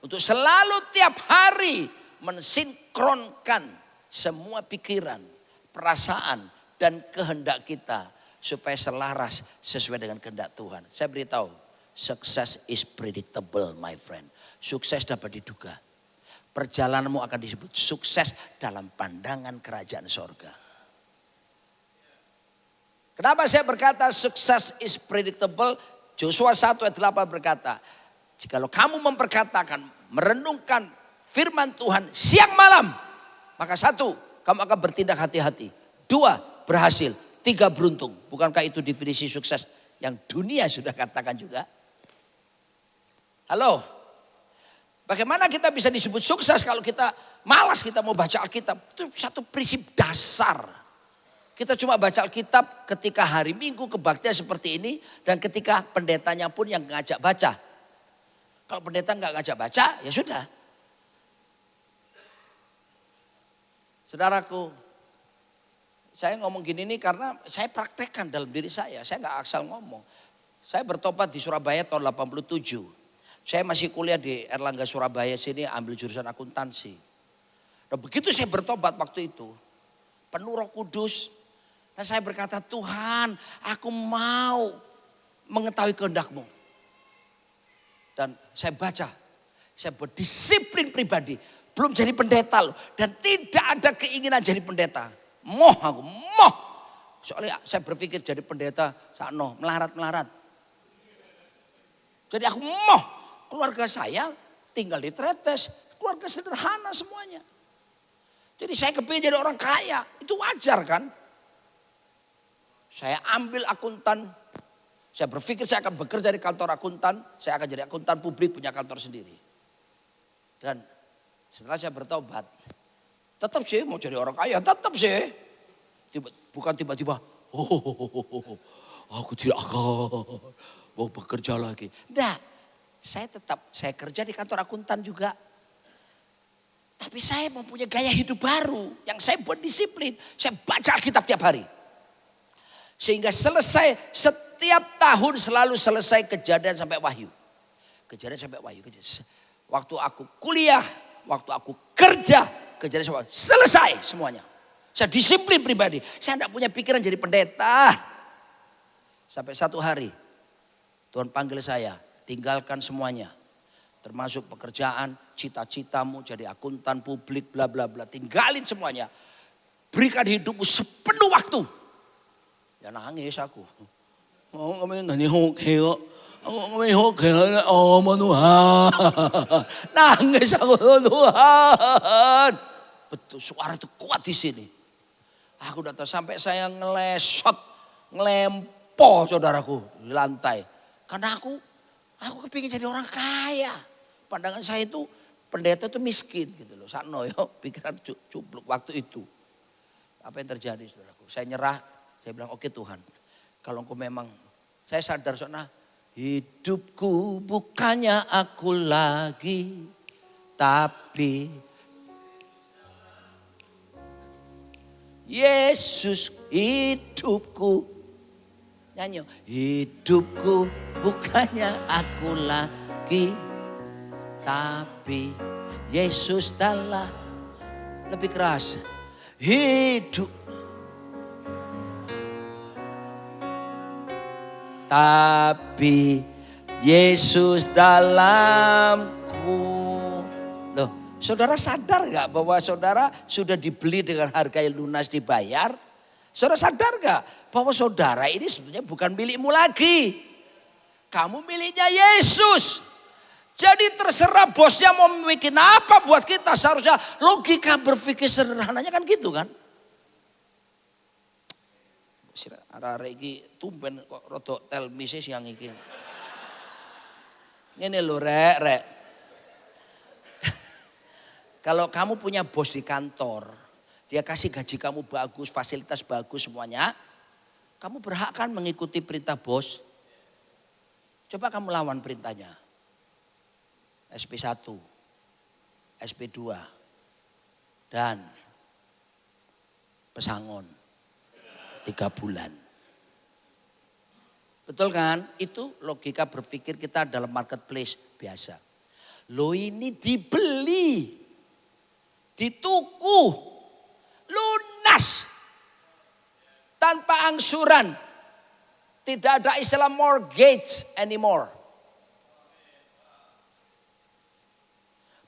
Speaker 8: Untuk selalu tiap hari mensinkronkan semua pikiran, perasaan dan kehendak kita. Supaya selaras sesuai dengan kehendak Tuhan. Saya beritahu, success is predictable my friend. Sukses dapat diduga. Perjalananmu akan disebut sukses dalam pandangan kerajaan sorga. Kenapa saya berkata sukses is predictable? Joshua 1 ayat 8 berkata, jikalau kamu memperkatakan, merenungkan firman Tuhan siang malam, maka 1, kamu akan bertindak hati-hati. 2, berhasil. 3, beruntung. Bukankah itu definisi sukses yang dunia sudah katakan juga? Halo? Bagaimana kita bisa disebut sukses kalau kita malas kita mau baca Alkitab? Itu satu prinsip dasar. Kita cuma baca Alkitab ketika hari Minggu kebaktian seperti ini. Dan ketika pendetanya pun yang ngajak baca. Kalau pendeta nggak ngajak baca, ya sudah. Saudaraku, saya ngomong gini nih karena saya praktekkan dalam diri saya. Saya nggak asal ngomong. Saya bertobat di Surabaya tahun 87. Saya masih kuliah di Erlangga Surabaya sini ambil jurusan akuntansi. Dan begitu saya bertobat waktu itu, penuh Roh Kudus. Dan saya berkata, Tuhan, aku mau mengetahui kehendak-Mu. Dan saya baca, saya berdisiplin pribadi. Belum jadi pendeta loh. Dan tidak ada keinginan jadi pendeta. Aku moh. Soalnya saya berpikir jadi pendeta, sakno, melarat-melarat. Jadi aku moh. Keluarga saya tinggal di Tretes. Keluarga sederhana semuanya. Jadi saya kepingin jadi orang kaya. Itu wajar kan? Saya ambil akuntan. Saya berpikir saya akan bekerja di kantor akuntan. Saya akan jadi akuntan publik punya kantor sendiri. Dan setelah saya bertobat. Tetap sih mau jadi orang kaya, tetap sih. Bukan tiba-tiba, aku tidak akan mau bekerja lagi. Nah, saya kerja di kantor akuntan juga. Tapi saya mempunyai gaya hidup baru yang saya buat disiplin. Saya baca Alkitab tiap hari. Sehingga setiap tahun selalu selesai Kejadian sampai Wahyu. Kejadian sampai Wahyu. Waktu aku kuliah, waktu aku kerja, Kejadian sampai Wahyu. Selesai semuanya. Saya disiplin pribadi. Saya tidak punya pikiran jadi pendeta. Sampai satu hari Tuhan panggil saya, tinggalkan semuanya. Termasuk pekerjaan, cita-citamu jadi akuntan publik, bla bla bla. Tinggalin semuanya. Berikan hidupmu sepenuh waktu. Ya nangis aku. Aku ngomongin nani hokeo. Aku ngomongin hokeo. Oh Tuhan. Nangis aku Tuhan. Betul suara itu kuat di sini. Aku datang sampai saya ngelesot, ngelempo saudaraku di lantai. Karena aku kepingin jadi orang kaya. Pandangan saya itu pendeta itu miskin gitu loh. Sakno yo pikiran cupluk waktu itu. Apa yang terjadi saudaraku? Saya nyerah, saya bilang oke Tuhan. Kalau engkau memang, saya sadar soalnya hidupku bukannya aku lagi. Tapi Yesus hidupku. Nyanyi. Hidupku bukannya aku lagi. Tapi Yesus dalam. Lebih keras. Hidup. Tapi Yesus dalamku. Loh, saudara sadar gak bahwa saudara sudah dibeli dengan harga yang lunas dibayar? Saudara sadar gak bahwa saudara ini sebetulnya bukan milikmu lagi. Kamu miliknya Yesus. Jadi terserah bosnya mau bikin apa buat kita. Seharusnya logika berpikir sederhananya kan gitu kan. Arek iki tumben kok rodok telmisis yang iki. Ngene lho rek. Kalau kamu punya bos di kantor, dia kasih gaji kamu bagus, fasilitas bagus semuanya, kamu berhak kan mengikuti perintah bos. Coba kamu lawan perintahnya. SP1, SP2, dan pesangon 3 bulan. Betul kan? Itu logika berpikir kita dalam marketplace biasa. Lo ini dibeli. Dituku, lunas, tanpa angsuran, tidak ada istilah mortgage anymore.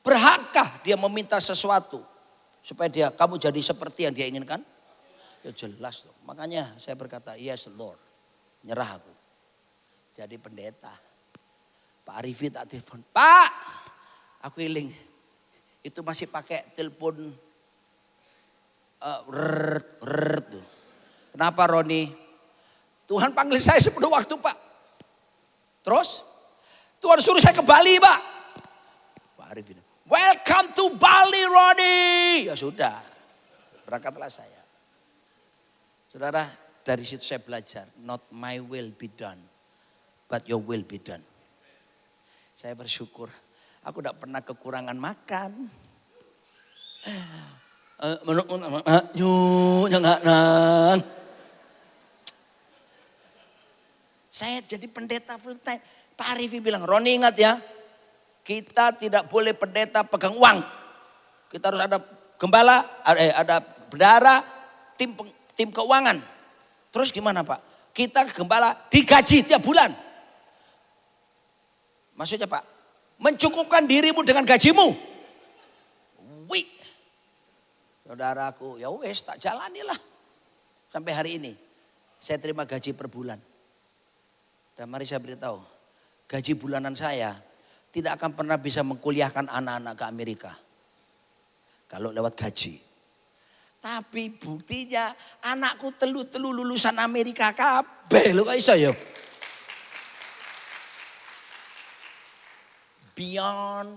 Speaker 8: Berhakkah dia meminta sesuatu supaya kamu jadi seperti yang dia inginkan? Ya jelas loh. Makanya saya berkata, yes Lord, nyerah aku. Jadi pendeta. Pak Arifi tak telepon, Pak, aku iling. Itu masih pakai telepon tuh. Kenapa Roni? Tuhan panggil saya sepenuh waktu Pak. Terus Tuhan suruh saya ke Bali Pak. Pak Arif bilang, welcome to Bali Roni. Ya sudah, berangkatlah saya. Saudara, dari situ saya belajar, not my will be done, but your will be done. Saya bersyukur. Aku tidak pernah kekurangan makan. Saya jadi pendeta full time. Pak Arifi bilang, Roni ingat ya, kita tidak boleh pendeta pegang uang. Kita harus ada gembala, ada bendahara, tim keuangan. Terus gimana Pak? Kita gembala digaji tiap bulan. Maksudnya Pak? Mencukupkan dirimu dengan gajimu. Wih. Saudaraku, ya wes tak jalanilah. Sampai hari ini saya terima gaji per bulan. Dan mari saya beritahu, gaji bulanan saya tidak akan pernah bisa mengkuliahkan anak-anak ke Amerika. Kalau lewat gaji. Tapi buktinya anakku telu lulusan Amerika kabeh lho kok iso ya. Beyond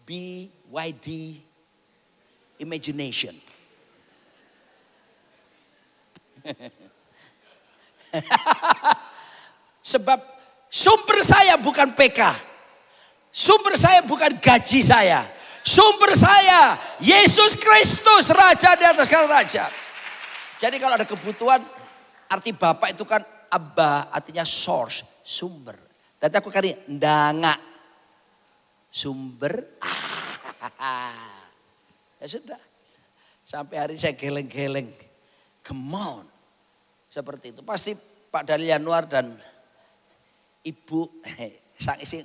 Speaker 8: BYD imagination. Sebab sumber saya bukan PK. Sumber saya bukan gaji saya. Sumber saya Yesus Kristus, Raja di atas segala raja. Jadi kalau ada kebutuhan, arti Bapak itu kan Abba, artinya source, sumber. Tadi aku kali ndangak. Sumber, ya sudah. Sampai hari saya geleng-geleng. Come on. Seperti itu. Pasti Pak Daniel Yanuar dan Ibu sang isi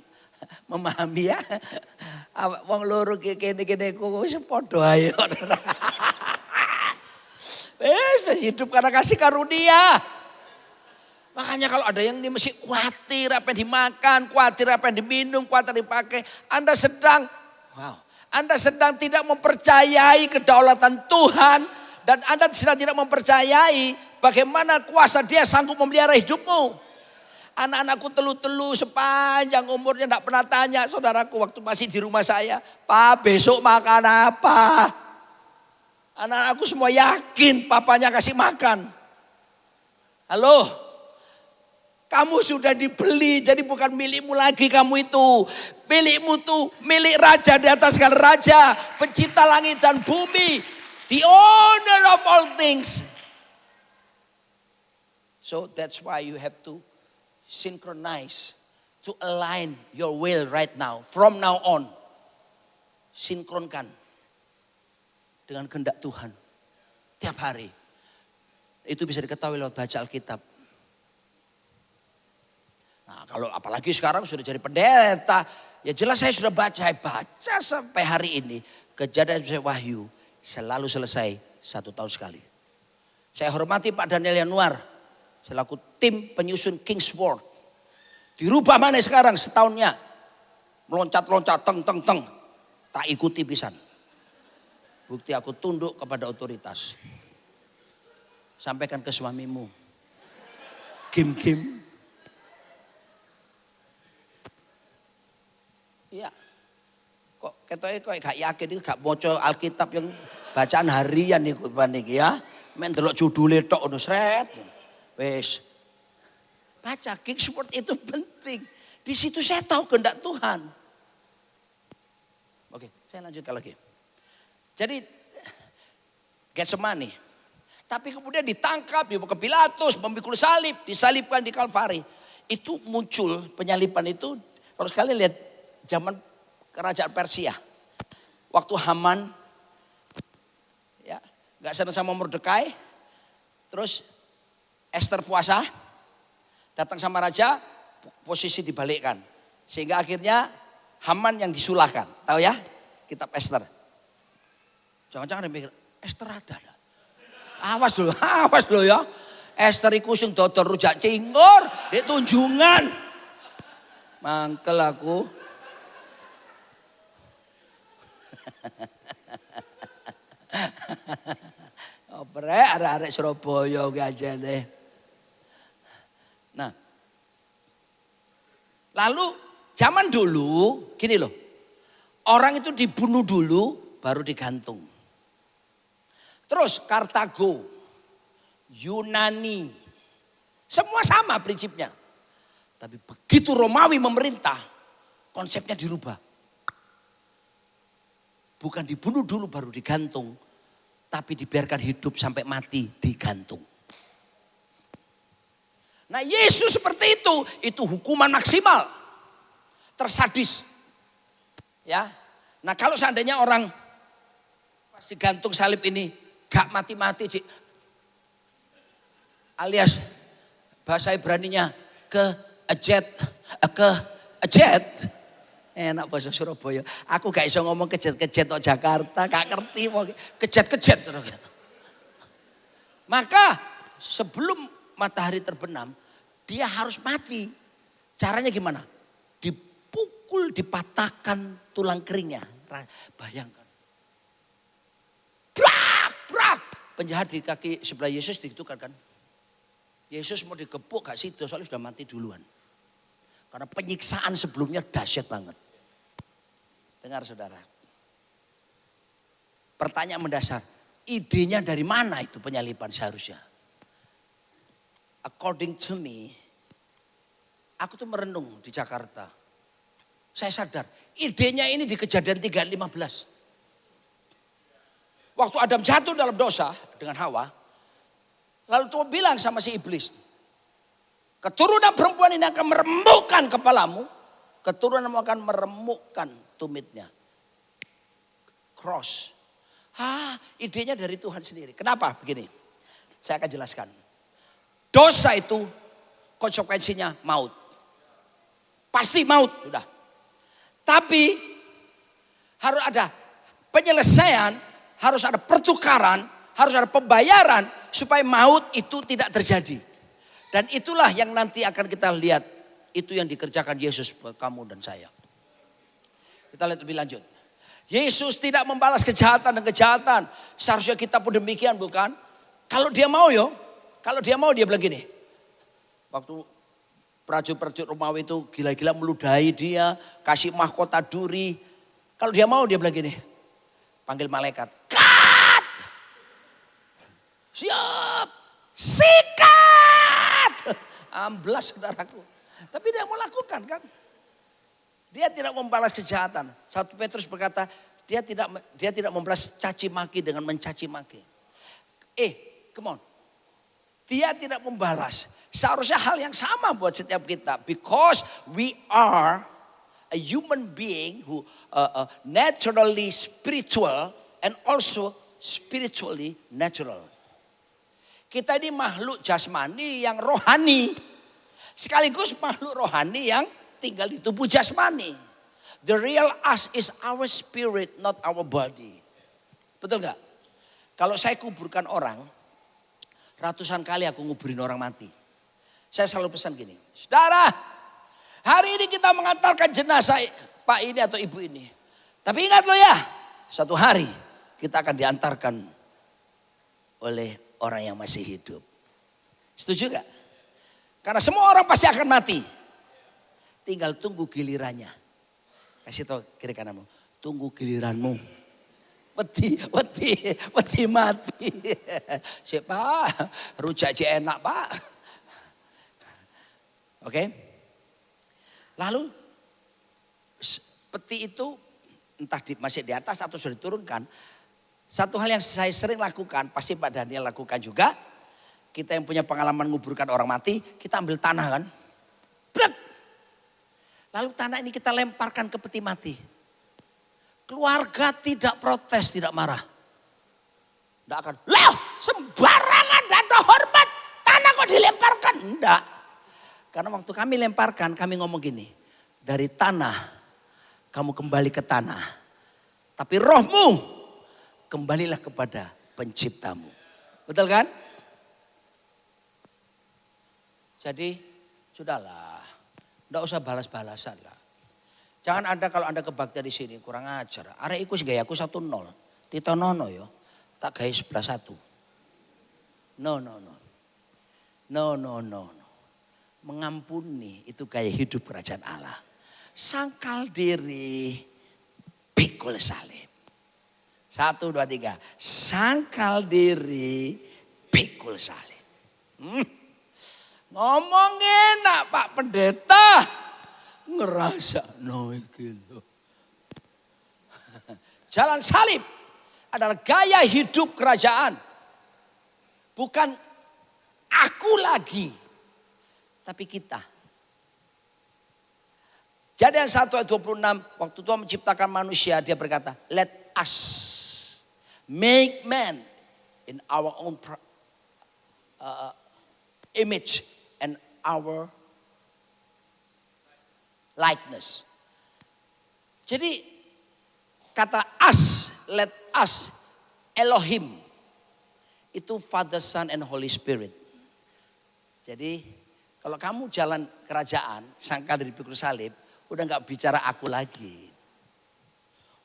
Speaker 8: memahami ya. Wong loro kene-kene kok wis padha ayo. Wis hidup karena kasih karunia. Makanya kalau ada yang ini mesti khawatir apa yang dimakan, khawatir apa yang diminum, khawatir dipakai. Anda sedang tidak mempercayai kedaulatan Tuhan. Dan Anda sedang tidak mempercayai bagaimana kuasa Dia sanggup memelihara hidupmu. Anak-anakku telu-telu sepanjang umurnya tidak pernah tanya. Saudaraku waktu masih di rumah saya, Pak besok makan apa? Anak-anakku semua yakin papanya kasih makan. Halo? Kamu sudah dibeli, jadi bukan milikmu lagi kamu itu. Milikmu tuh milik Raja di atas segala raja, pencipta langit dan bumi, the owner of all things. So that's why you have to synchronize, to align your will right now, from now on. Sinkronkan dengan kehendak Tuhan tiap hari. Itu bisa diketahui lewat baca Alkitab. Nah kalau apalagi sekarang sudah jadi pendeta, ya jelas saya sudah baca sampai hari ini. Kejadian Wahyu selalu selesai 1 tahun sekali. Saya hormati Pak Daniel Yanuar selaku tim penyusun King's Word. Dirubah mana sekarang setahunnya. Meloncat-loncat teng. Tak ikuti pisan. Bukti aku tunduk kepada otoritas. Sampaikan ke suamimu. Game-game. Iya. Kok ketoknya kok gak yakin itu gak maca Alkitab yang bacaan harian niku paniki ya. Men delok judule tok ngono sret. Wis. Baca King's Word itu penting. Di situ saya tahu kehendak Tuhan. Oke, saya lanjutkan lagi. Jadi Getsemani. Tapi kemudian ditangkap, dibawa ke Pilatus, memikul salib, disalibkan di Kalvari. Itu muncul penyaliban itu, kalau sekali lihat zaman kerajaan Persia. Waktu Haman, ya, gak senang sama Mordekai, terus Esther puasa, datang sama raja, posisi dibalikkan. Sehingga akhirnya Haman yang disulahkan, tahu ya, kitab Esther. Jangan-jangan dia mikir, Esther ada. Awas dulu ya. Esther iku sing dodol rujak cingur di Tunjungan. Mangkel aku. Oprek arek-arek Surabaya ki ajane. Nah. Lalu zaman dulu gini loh. Orang itu dibunuh dulu baru digantung. Terus Kartago, Yunani, semua sama prinsipnya. Tapi begitu Romawi memerintah, konsepnya dirubah. Bukan dibunuh dulu baru digantung, tapi dibiarkan hidup sampai mati digantung. Nah Yesus seperti itu hukuman maksimal, tersadis. Ya, nah kalau seandainya orang pas digantung salib ini, gak mati-mati, Cik. Alias bahasa Ibraninya kejet. Enak bahasa Surabaya. Aku gak bisa ngomong kejet-kejet kok Jakarta, gak ngerti mau kejet-kejet. Maka sebelum matahari terbenam, dia harus mati. Caranya gimana? Dipukul, dipatahkan tulang keringnya. Bayangkan. Penjahat di kaki sebelah Yesus digitukan kan. Yesus mau digepuk gak situ soalnya sudah mati duluan. Karena penyiksaan sebelumnya dahsyat banget. Dengar saudara. Pertanyaan mendasar. Idenya dari mana itu penyaliban seharusnya? According to me. Aku tuh merenung di Jakarta. Saya sadar. Idenya ini di Kejadian 3:15. Waktu Adam jatuh dalam dosa dengan Hawa. Lalu Tuhan bilang sama si iblis. Keturunan perempuan ini akan meremukkan kepalamu. Keturunanmu akan meremukkan tumitnya. Cross. Idenya dari Tuhan sendiri. Kenapa? Begini. Saya akan jelaskan. Dosa itu konsekuensinya maut. Pasti maut. Sudah. Tapi harus ada penyelesaian. Harus ada pertukaran, harus ada pembayaran supaya maut itu tidak terjadi. Dan itulah yang nanti akan kita lihat. Itu yang dikerjakan Yesus buat kamu dan saya. Kita lihat lebih lanjut. Yesus tidak membalas kejahatan dan kejahatan. Seharusnya kita pun demikian bukan? Kalau dia mau kalau dia mau dia bilang gini. Waktu prajurit-prajurit Romawi itu gila-gila meludahi dia, kasih mahkota duri. Kalau dia mau dia bilang gini. Panggil malaikat. Cut! Siap! Sikat! Amblas saudaraku. Tapi dia mau lakukan kan. Dia tidak membalas kejahatan. 1 Petrus berkata dia tidak membalas caci maki dengan mencaci maki. Come on. Dia tidak membalas. Seharusnya hal yang sama buat setiap kita. Because we are a human being who naturally spiritual and also spiritually natural. Kita ini makhluk jasmani yang rohani. Sekaligus makhluk rohani yang tinggal di tubuh jasmani. The real us is our spirit, not our body. Betul gak? Kalau saya kuburkan orang, ratusan kali aku nguburin orang mati. Saya selalu pesan gini. Saudara, hari ini kita mengantarkan jenazah Pak ini atau Ibu ini. Tapi ingat loh ya, suatu hari kita akan diantarkan oleh orang yang masih hidup. Setuju gak? Karena semua orang pasti akan mati. Tinggal tunggu gilirannya. Kasih tau kiri kananmu. Tunggu giliranmu. Wedi mati. Siapa? Rujak aja enak Pak. Oke. Lalu peti itu entah masih di atas atau sudah diturunkan. Satu hal yang saya sering lakukan, pasti Pak Daniel lakukan juga. Kita yang punya pengalaman nguburkan orang mati, kita ambil tanah kan. Brek. Lalu tanah ini kita lemparkan ke peti mati. Keluarga tidak protes, tidak marah. Tidak akan, loh sembarangan, tidak ada hormat. Tanah kok dilemparkan? Enggak. Karena waktu kami lemparkan, kami ngomong gini. Dari tanah, kamu kembali ke tanah. Tapi rohmu, kembalilah kepada penciptamu. Betul kan? Jadi, sudahlah. Tidak usah balas-balasan lah. Jangan Anda kalau Anda kebaktian di sini kurang ajar. Arek iku gaya aku 1-0. Tito nono yo. Tak gaya 11-1. No. Mengampuni itu gaya hidup kerajaan Allah. Sangkal diri, pikul salib. 1, 2, 3. Sangkal diri, pikul salib. Ngomong enak Pak Pendeta. Ngerasa no iki lho. Jalan salib adalah gaya hidup kerajaan. Bukan aku lagi, tapi kita. Jadian 1 ayat 26, waktu Tuhan menciptakan manusia, dia berkata, let us make man in our own image and our likeness. Jadi kata us, let us, Elohim, itu Father, Son, and Holy Spirit. Jadi kalau kamu jalan kerajaan, sangkal dari pikul salib, udah gak bicara aku lagi.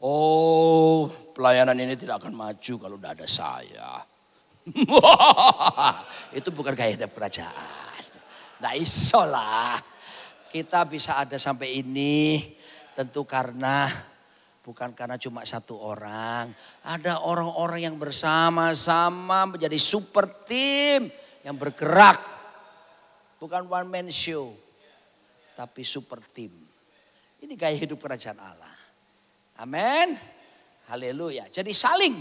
Speaker 8: Oh, pelayanan ini tidak akan maju kalau udah ada saya. Itu bukan gaya hidup kerajaan. Nah iso lah. Kita bisa ada sampai ini tentu bukan karena cuma satu orang. Ada orang-orang yang bersama-sama menjadi super team yang bergerak. Bukan one man show, tapi super team. Ini gaya hidup kerajaan Allah. Amin. Haleluya. Jadi saling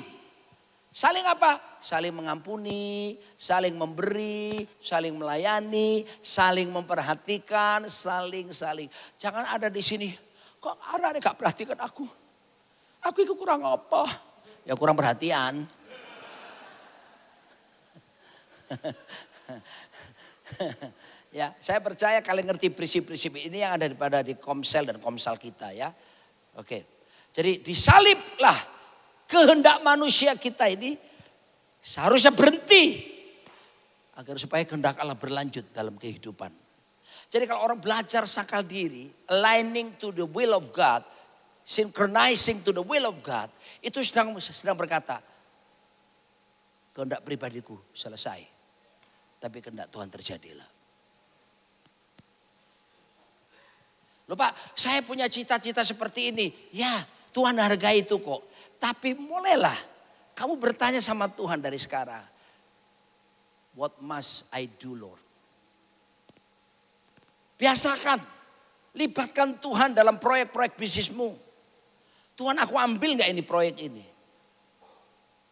Speaker 8: apa? Saling mengampuni, saling memberi, saling melayani, saling memperhatikan, saling. Jangan ada di sini, kok ada gak perhatikan aku? Aku itu kurang apa? Ya kurang perhatian. Ya, saya percaya kalian ngerti prinsip-prinsip ini yang ada di Komsel dan Komsal kita ya. Oke. Jadi disaliblah kehendak manusia kita ini seharusnya berhenti agar supaya kehendak Allah berlanjut dalam kehidupan. Jadi kalau orang belajar sangkal diri, aligning to the will of God, synchronizing to the will of God, itu sedang berkata, kehendak pribadiku selesai, tapi kehendak Tuhan terjadilah. Loh Pak, saya punya cita-cita seperti ini. Ya, Tuhan hargai itu kok. Tapi mulailah kamu bertanya sama Tuhan dari sekarang. What must I do, Lord? Biasakan, libatkan Tuhan dalam proyek-proyek bisnismu. Tuhan, aku ambil gak ini proyek ini?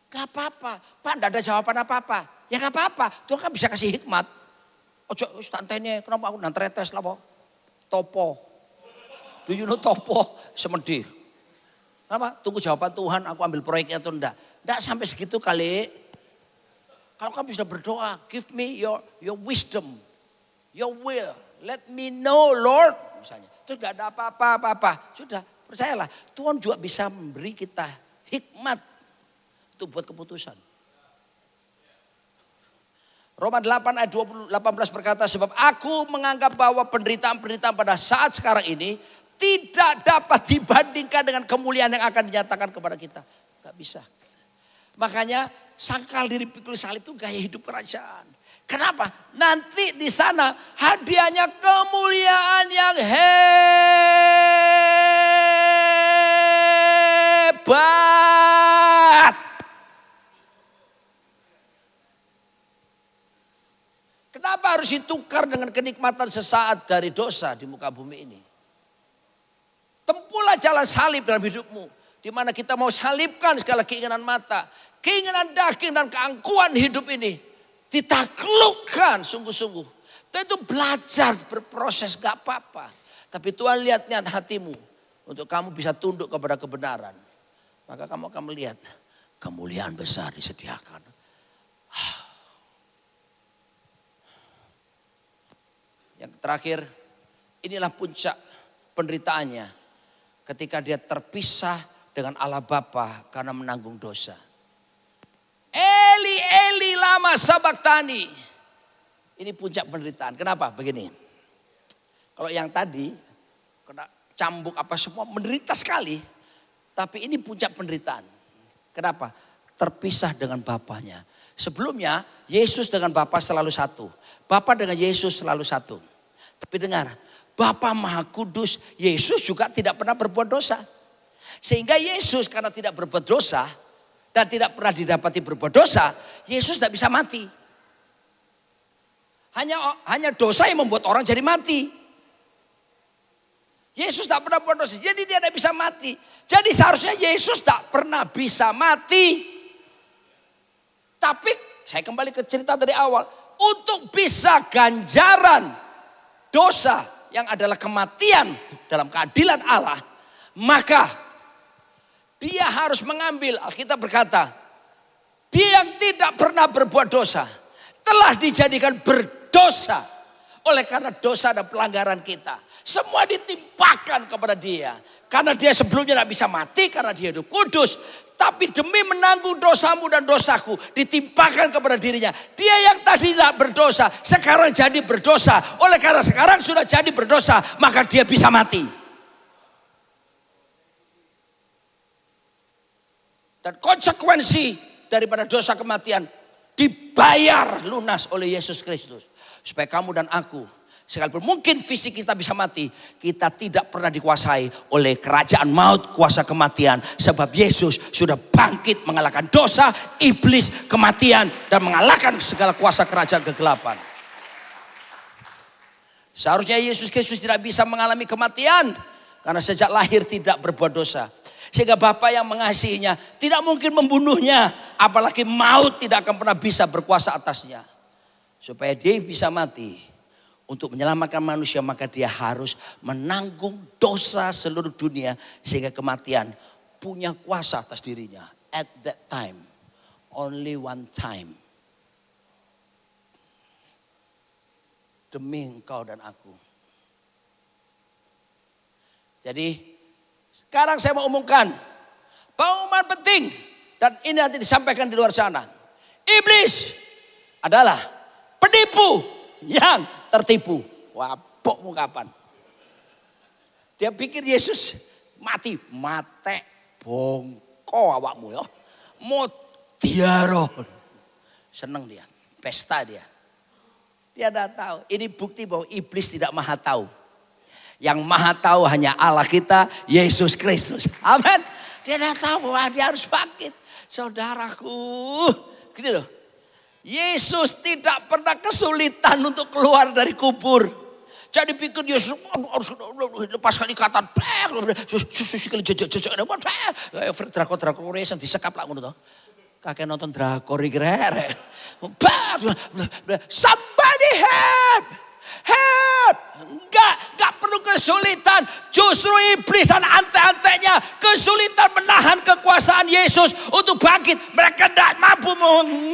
Speaker 8: Gak apa-apa. Pak, gak ada jawaban apa-apa. Ya gak apa-apa, Tuhan kan bisa kasih hikmat. Ojo, stantainya, kenapa aku nantretes lah, Topo. Do you know Topo? Semedi. Kenapa? Tunggu jawaban Tuhan, aku ambil proyeknya atau enggak. Enggak sampai segitu kali. Kalau kamu sudah berdoa, give me your wisdom, your will. Let me know Lord. Misalnya. Terus enggak ada apa-apa. Sudah, percayalah. Tuhan juga bisa memberi kita hikmat untuk buat keputusan. Roma 8 ayat 18 berkata, sebab aku menganggap bahwa penderitaan-penderitaan pada saat sekarang ini tidak dapat dibandingkan dengan kemuliaan yang akan dinyatakan kepada kita. Gak bisa. Makanya Sangkal diri pikul salib itu gaya hidup kerajaan. Kenapa? Nanti di sana hadiahnya kemuliaan yang hebat. Kenapa harus ditukar dengan kenikmatan sesaat dari dosa di muka bumi ini? Tempuhlah jalan salib dalam hidupmu. Di mana kita mau salibkan segala keinginan mata, keinginan daging dan keangkuhan hidup ini. Ditaklukkan sungguh-sungguh. Itu belajar berproses gak apa-apa. Tapi Tuhan lihat niat hatimu. Untuk kamu bisa tunduk kepada kebenaran. Maka kamu akan melihat kemuliaan besar disediakan. Yang terakhir, inilah puncak penderitaannya. Ketika dia terpisah dengan Allah Bapa karena menanggung dosa. Eli, Eli lama sabaktani. Ini puncak penderitaan. Kenapa? Begini. Kalau yang tadi, kena cambuk apa semua, menderita sekali. Tapi ini puncak penderitaan. Kenapa? Terpisah dengan Bapanya. Sebelumnya, Yesus dengan Bapa selalu satu. Bapa dengan Yesus selalu satu. Tapi dengar, Bapa Maha Kudus, Yesus juga tidak pernah berbuat dosa. Sehingga Yesus karena tidak berbuat dosa dan tidak pernah didapati berbuat dosa, Yesus tidak bisa mati. Hanya dosa yang membuat orang jadi mati. Yesus tak pernah berbuat dosa, jadi dia tidak bisa mati. Jadi seharusnya Yesus tak pernah bisa mati. Tapi saya kembali ke cerita dari awal. Untuk bisa ganjaran dosa yang adalah kematian dalam keadilan Allah. Maka dia harus mengambil, Alkitab berkata, dia yang tidak pernah berbuat dosa telah dijadikan berdosa oleh karena dosa dan pelanggaran kita. Semua ditimpakan kepada dia. Karena dia sebelumnya tidak bisa mati karena dia hidup kudus. Tapi demi menanggung dosamu dan dosaku ditimpakan kepada dirinya. Dia yang tadi tidak berdosa sekarang jadi berdosa. Oleh karena sekarang sudah jadi berdosa maka dia bisa mati. Dan konsekuensi daripada dosa kematian dibayar lunas oleh Yesus Kristus. Supaya kamu dan aku, sekalipun mungkin fisik kita bisa mati, kita tidak pernah dikuasai oleh kerajaan maut, kuasa kematian. Sebab Yesus sudah bangkit mengalahkan dosa, iblis, kematian, dan mengalahkan segala kuasa kerajaan kegelapan. Seharusnya Yesus Kristus tidak bisa mengalami kematian karena sejak lahir tidak berbuat dosa. Sehingga Bapa yang mengasihinya tidak mungkin membunuhnya. Apalagi maut tidak akan pernah bisa berkuasa atasnya. Supaya dia bisa mati untuk menyelamatkan manusia, maka dia harus menanggung dosa seluruh dunia. Sehingga kematian punya kuasa atas dirinya. At that time, only one time. Demi engkau dan aku. Jadi sekarang saya mau umumkan pengumuman penting dan ini nanti disampaikan di luar sana. Iblis adalah penipu yang tertipu. Wapokmu kapan? Dia pikir Yesus mati bongko awakmu ya. Mutiaro. Seneng dia, pesta dia. Dia tidak tahu. Ini bukti bahwa iblis tidak maha tahu. Yang maha tahu hanya Allah kita, Yesus Kristus. Amin. Dia dah tahu bahwa dia harus bangkit. Saudaraku, gini loh. Yesus tidak pernah kesulitan untuk keluar dari kubur. Jadi pikir Yesus harus lepaskan ikatan. Susu-susu jejak-jejak. Drakor-drakor Korea yang disekap lah. Kakek nonton drakor igre. Somebody help. Help. Enggak perlu kesulitan. Justru iblis dan ante-antenya kesulitan menahan kekuasaan Yesus untuk bangkit. Mereka tidak mampu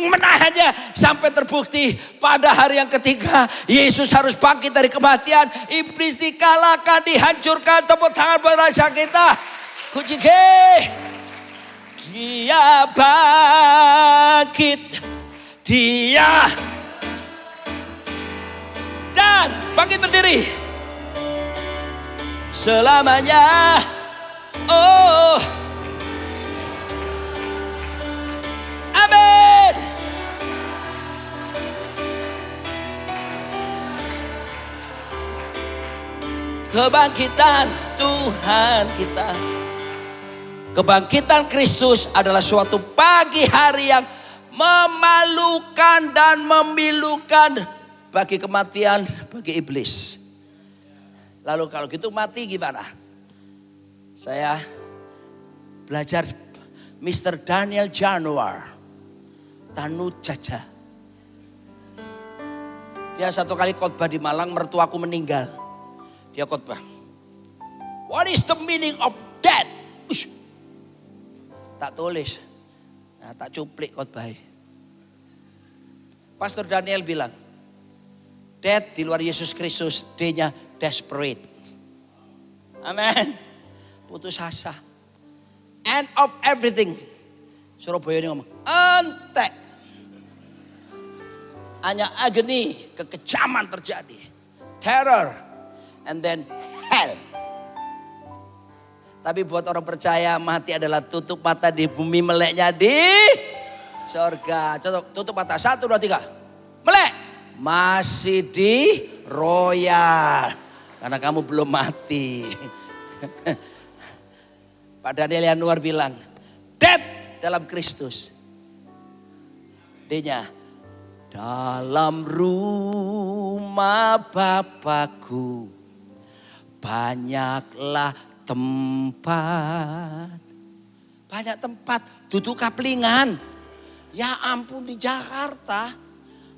Speaker 8: menahannya. Sampai terbukti pada hari yang ketiga Yesus harus bangkit dari kematian. Iblis dikalahkan, dihancurkan. Tepuk tangan buat Raja kita. Kujike. Dia bangkit. Dia dan bangkit berdiri selamanya. Oh, amin. kebangkitan Tuhan kita. Kebangkitan Kristus adalah suatu pagi hari yang memalukan dan memilukan bagi kematian, bagi iblis. Lalu kalau gitu mati gimana? Saya belajar Mr. Daniel Januar Tanu Jaja. Dia satu kali khotbah di Malang, mertuaku meninggal. Dia khotbah, what is the meaning of death? Ush. Tak tulis, nah, tak cuplik khotbah. Pastor Daniel bilang, death di luar Yesus Kristus, D-nya desperate. Amin. Putus asa. End of everything. Surabaya ini ngomong, entek. Hanya agony, kekejaman terjadi. Terror. And then hell. Tapi buat orang percaya mati adalah tutup mata di bumi, meleknya di surga. Tutup mata, 1, 2, 3. Melek. Masih di royal. Karena kamu belum mati. Pak Daniel Januar bilang, death dalam Kristus. D-nya, dalam rumah Bapakku banyaklah tempat. Banyak tempat, duduk kaplingan. Ya ampun, di Jakarta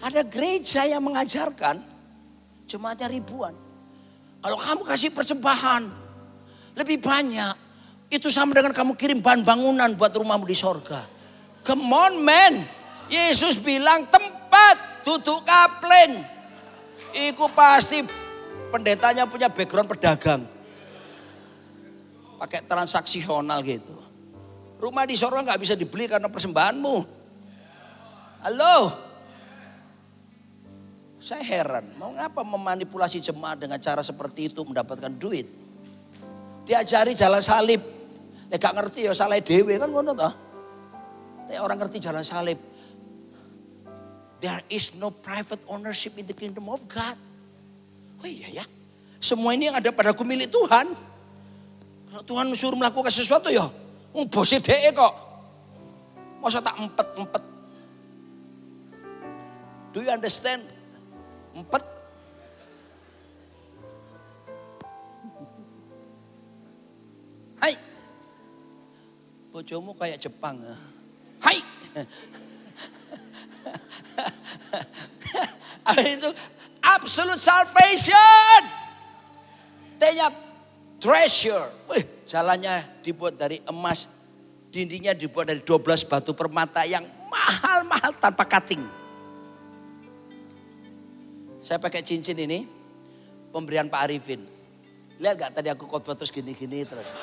Speaker 8: ada gereja yang mengajarkan jemaatnya ribuan. Kalau kamu kasih persembahan lebih banyak, itu sama dengan kamu kirim bahan bangunan buat rumahmu di sorga. Come on man. Yesus bilang tempat duduk kapling. Iku pasti pendetanya punya background pedagang. Pakai transaksional gitu. Rumah di sorga gak bisa dibeli karena persembahanmu. Halo. Saya heran, mau ngapa memanipulasi jemaat dengan cara seperti itu mendapatkan duit. Diajari jalan salib. Gak ngerti ya salah dewe kan ngono toh. Tapi orang ngerti jalan salib. There is no private ownership in the kingdom of God. Oh iya ya. Semua ini yang ada padaku milik Tuhan. Kalau Tuhan suruh melakukan sesuatu ya. Bosnya DE kok. Masa tak empet-empet. Do you understand? Empet. Hai. Bojomu kayak Jepang. Hai. Itu absolute salvation. T-nya treasure. Wih, jalannya dibuat dari emas. Dindingnya dibuat dari 12 batu permata yang mahal-mahal tanpa cutting. Saya pakai cincin ini, pemberian Pak Arifin. Lihat gak tadi aku khotbah terus gini-gini terus.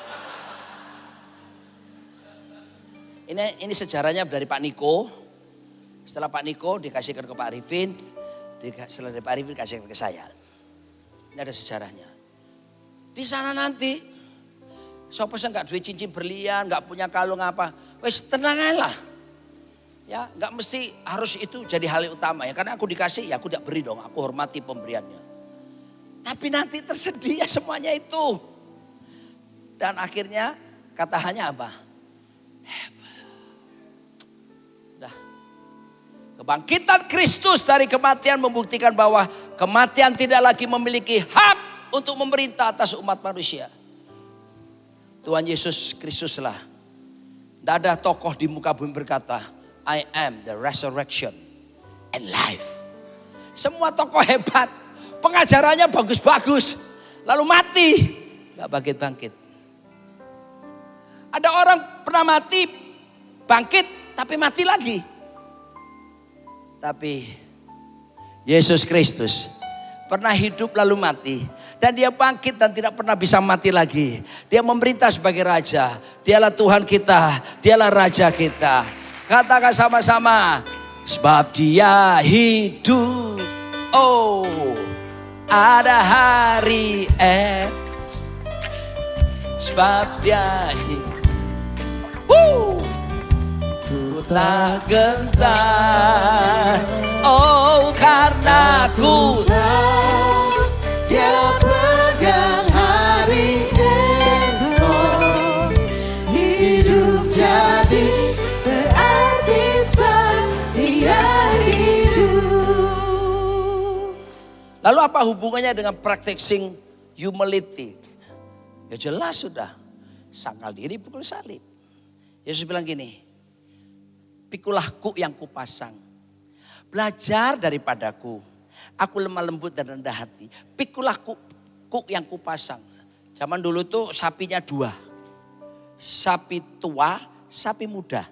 Speaker 8: Ini sejarahnya dari Pak Niko. Setelah Pak Niko dikasihkan ke Pak Arifin. Setelah dari Pak Arifin dikasihkan ke saya. Ini ada sejarahnya. Di sana nanti, siapa sih gak duit cincin berlian, gak punya kalung apa. Wes tenang aja lah. Ya, nggak mesti harus itu jadi hal yang utama ya. Karena aku dikasih, ya aku tidak beri dong. Aku hormati pemberiannya. Tapi nanti tersedia semuanya itu. Dan akhirnya kataannya apa? Sudah. Kebangkitan Kristus dari kematian membuktikan bahwa kematian tidak lagi memiliki hak untuk memerintah atas umat manusia. Tuhan Yesus Kristuslah. Tidak ada tokoh di muka bumi berkata, I am the resurrection and life. Semua tokoh hebat, pengajarannya bagus-bagus, lalu mati, gak bangkit-bangkit. Ada orang pernah mati, bangkit, tapi mati lagi. Tapi Yesus Kristus pernah hidup lalu mati. Dan dia bangkit dan tidak pernah bisa mati lagi. Dia memerintah sebagai raja. Dialah Tuhan kita, dialah raja kita. Katakan sama-sama, sebab dia hidup. Oh, ada hari sebab dia hidup. Ku tak gentar. Oh, karena ku tahu dia pegang hati. Lalu apa hubungannya dengan practicing humility? Ya jelas sudah. Sangkal diri, pikul salib. Yesus bilang gini, pikulah kuk yang kupasang. Belajar daripadaku. Aku lemah lembut dan rendah hati. Pikulah kuk yang kupasang. Zaman dulu tuh sapinya 2. Sapi tua, sapi muda.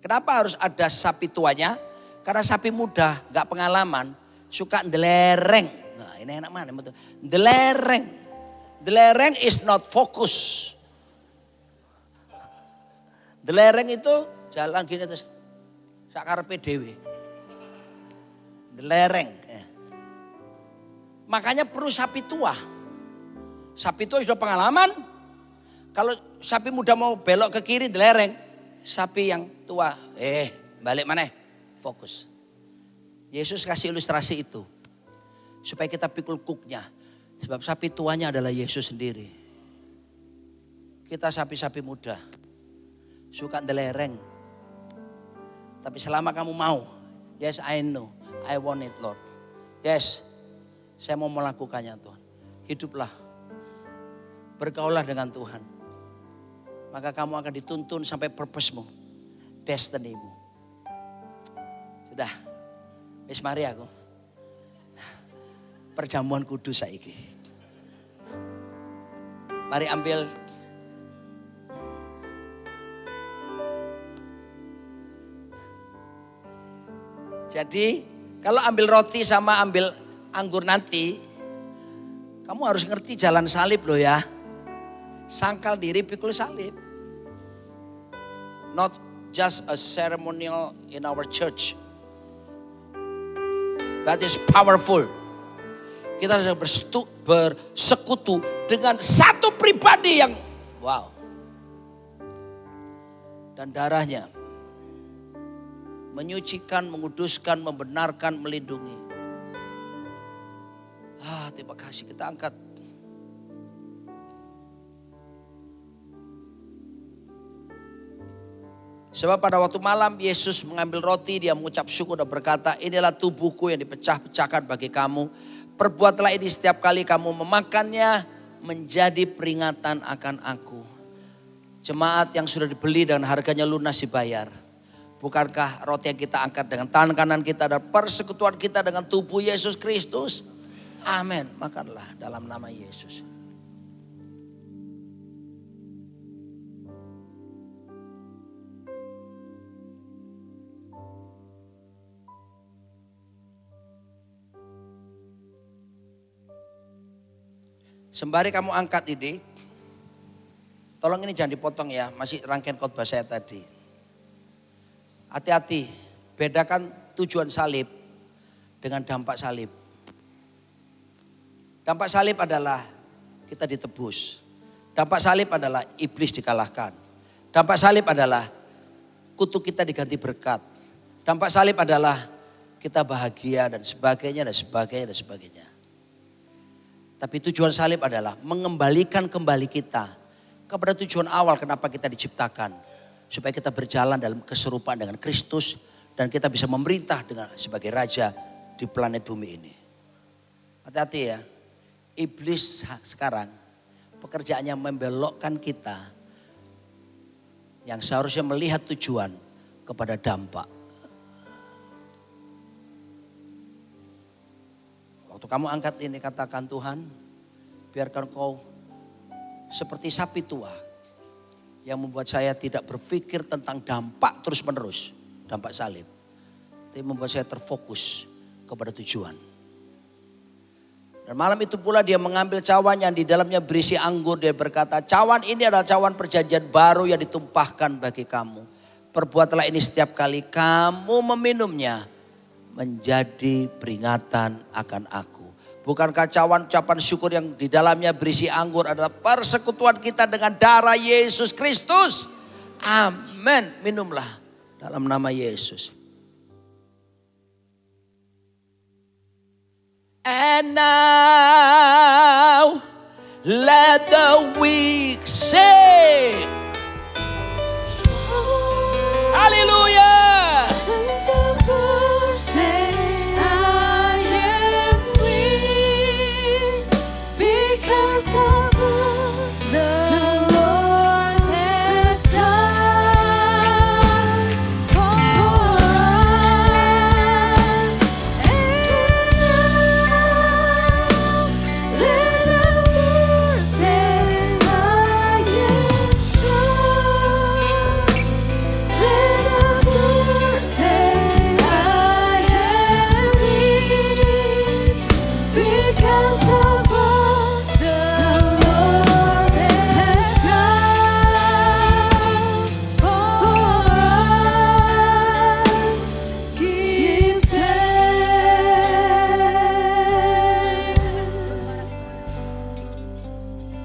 Speaker 8: Kenapa harus ada sapi tuanya? Karena sapi muda gak pengalaman. Suka ndelereng. Nah ini enak mana? Ndelereng. Ndelereng is not focus. Ndelereng itu jalan gini terus. Sakarepe dhewe. Ndelereng. Makanya perlu sapi tua. Sapi tua sudah pengalaman. Kalau sapi muda mau belok ke kiri ndelereng. Sapi yang tua, balik mana? Fokus. Yesus kasih ilustrasi itu. Supaya kita pikul kuknya. Sebab sapi tuanya adalah Yesus sendiri. Kita sapi-sapi muda. Suka ndelereng. Tapi selama kamu mau. Yes, I know. I want it, Lord. Yes, saya mau melakukannya, Tuhan. Hiduplah. Bergaulah dengan Tuhan. Maka kamu akan dituntun sampai purpose-mu. Destiny-mu. Sudah. Wis mari aku. Perjamuan kudus saiki. Mari ambil. Jadi kalau ambil roti sama ambil anggur nanti, kamu harus ngerti jalan salib loh ya. Sangkal diri, pikul salib. Not just a ceremonial in our church. That is powerful. Kita harus bersekutu dengan satu pribadi yang wow. Dan darahnya menyucikan, menguduskan, membenarkan, melindungi. Terima kasih, kita angkat. Sebab pada waktu malam Yesus mengambil roti, dia mengucap syukur dan berkata, inilah tubuhku yang dipecah-pecahkan bagi kamu. Perbuatlah ini setiap kali kamu memakannya menjadi peringatan akan aku. Jemaat yang sudah dibeli dan harganya lunas dibayar. Bukankah roti yang kita angkat dengan tangan kanan kita dan persekutuan kita dengan tubuh Yesus Kristus? Amin. Makanlah dalam nama Yesus. Sembari kamu angkat ini, tolong ini jangan dipotong ya, masih rangkaian khotbah saya tadi. Hati-hati, bedakan tujuan salib dengan dampak salib. Dampak salib adalah kita ditebus. Dampak salib adalah iblis dikalahkan. Dampak salib adalah kutuk kita diganti berkat. Dampak salib adalah kita bahagia dan sebagainya dan sebagainya dan sebagainya. Tapi tujuan salib adalah mengembalikan kembali kita kepada tujuan awal kenapa kita diciptakan. Supaya kita berjalan dalam keserupaan dengan Kristus dan kita bisa memerintah dengan sebagai raja di planet bumi ini. Hati-hati ya, iblis sekarang pekerjaannya membelokkan kita yang seharusnya melihat tujuan kepada dampak. Waktu kamu angkat ini katakan, Tuhan, biarkan kau seperti sapi tua yang membuat saya tidak berpikir tentang dampak terus menerus, dampak salib. Tapi membuat saya terfokus kepada tujuan. Dan malam itu pula dia mengambil cawan yang di dalamnya berisi anggur. Dia berkata, cawan ini adalah cawan perjanjian baru yang ditumpahkan bagi kamu. Perbuatlah ini setiap kali kamu meminumnya menjadi peringatan akan aku. Bukankah cawan ucapan syukur yang di dalamnya berisi anggur adalah persekutuan kita dengan darah Yesus Kristus? Amin. Minumlah dalam nama Yesus. And now let the weak say, Hallelujah.
Speaker 5: Say I am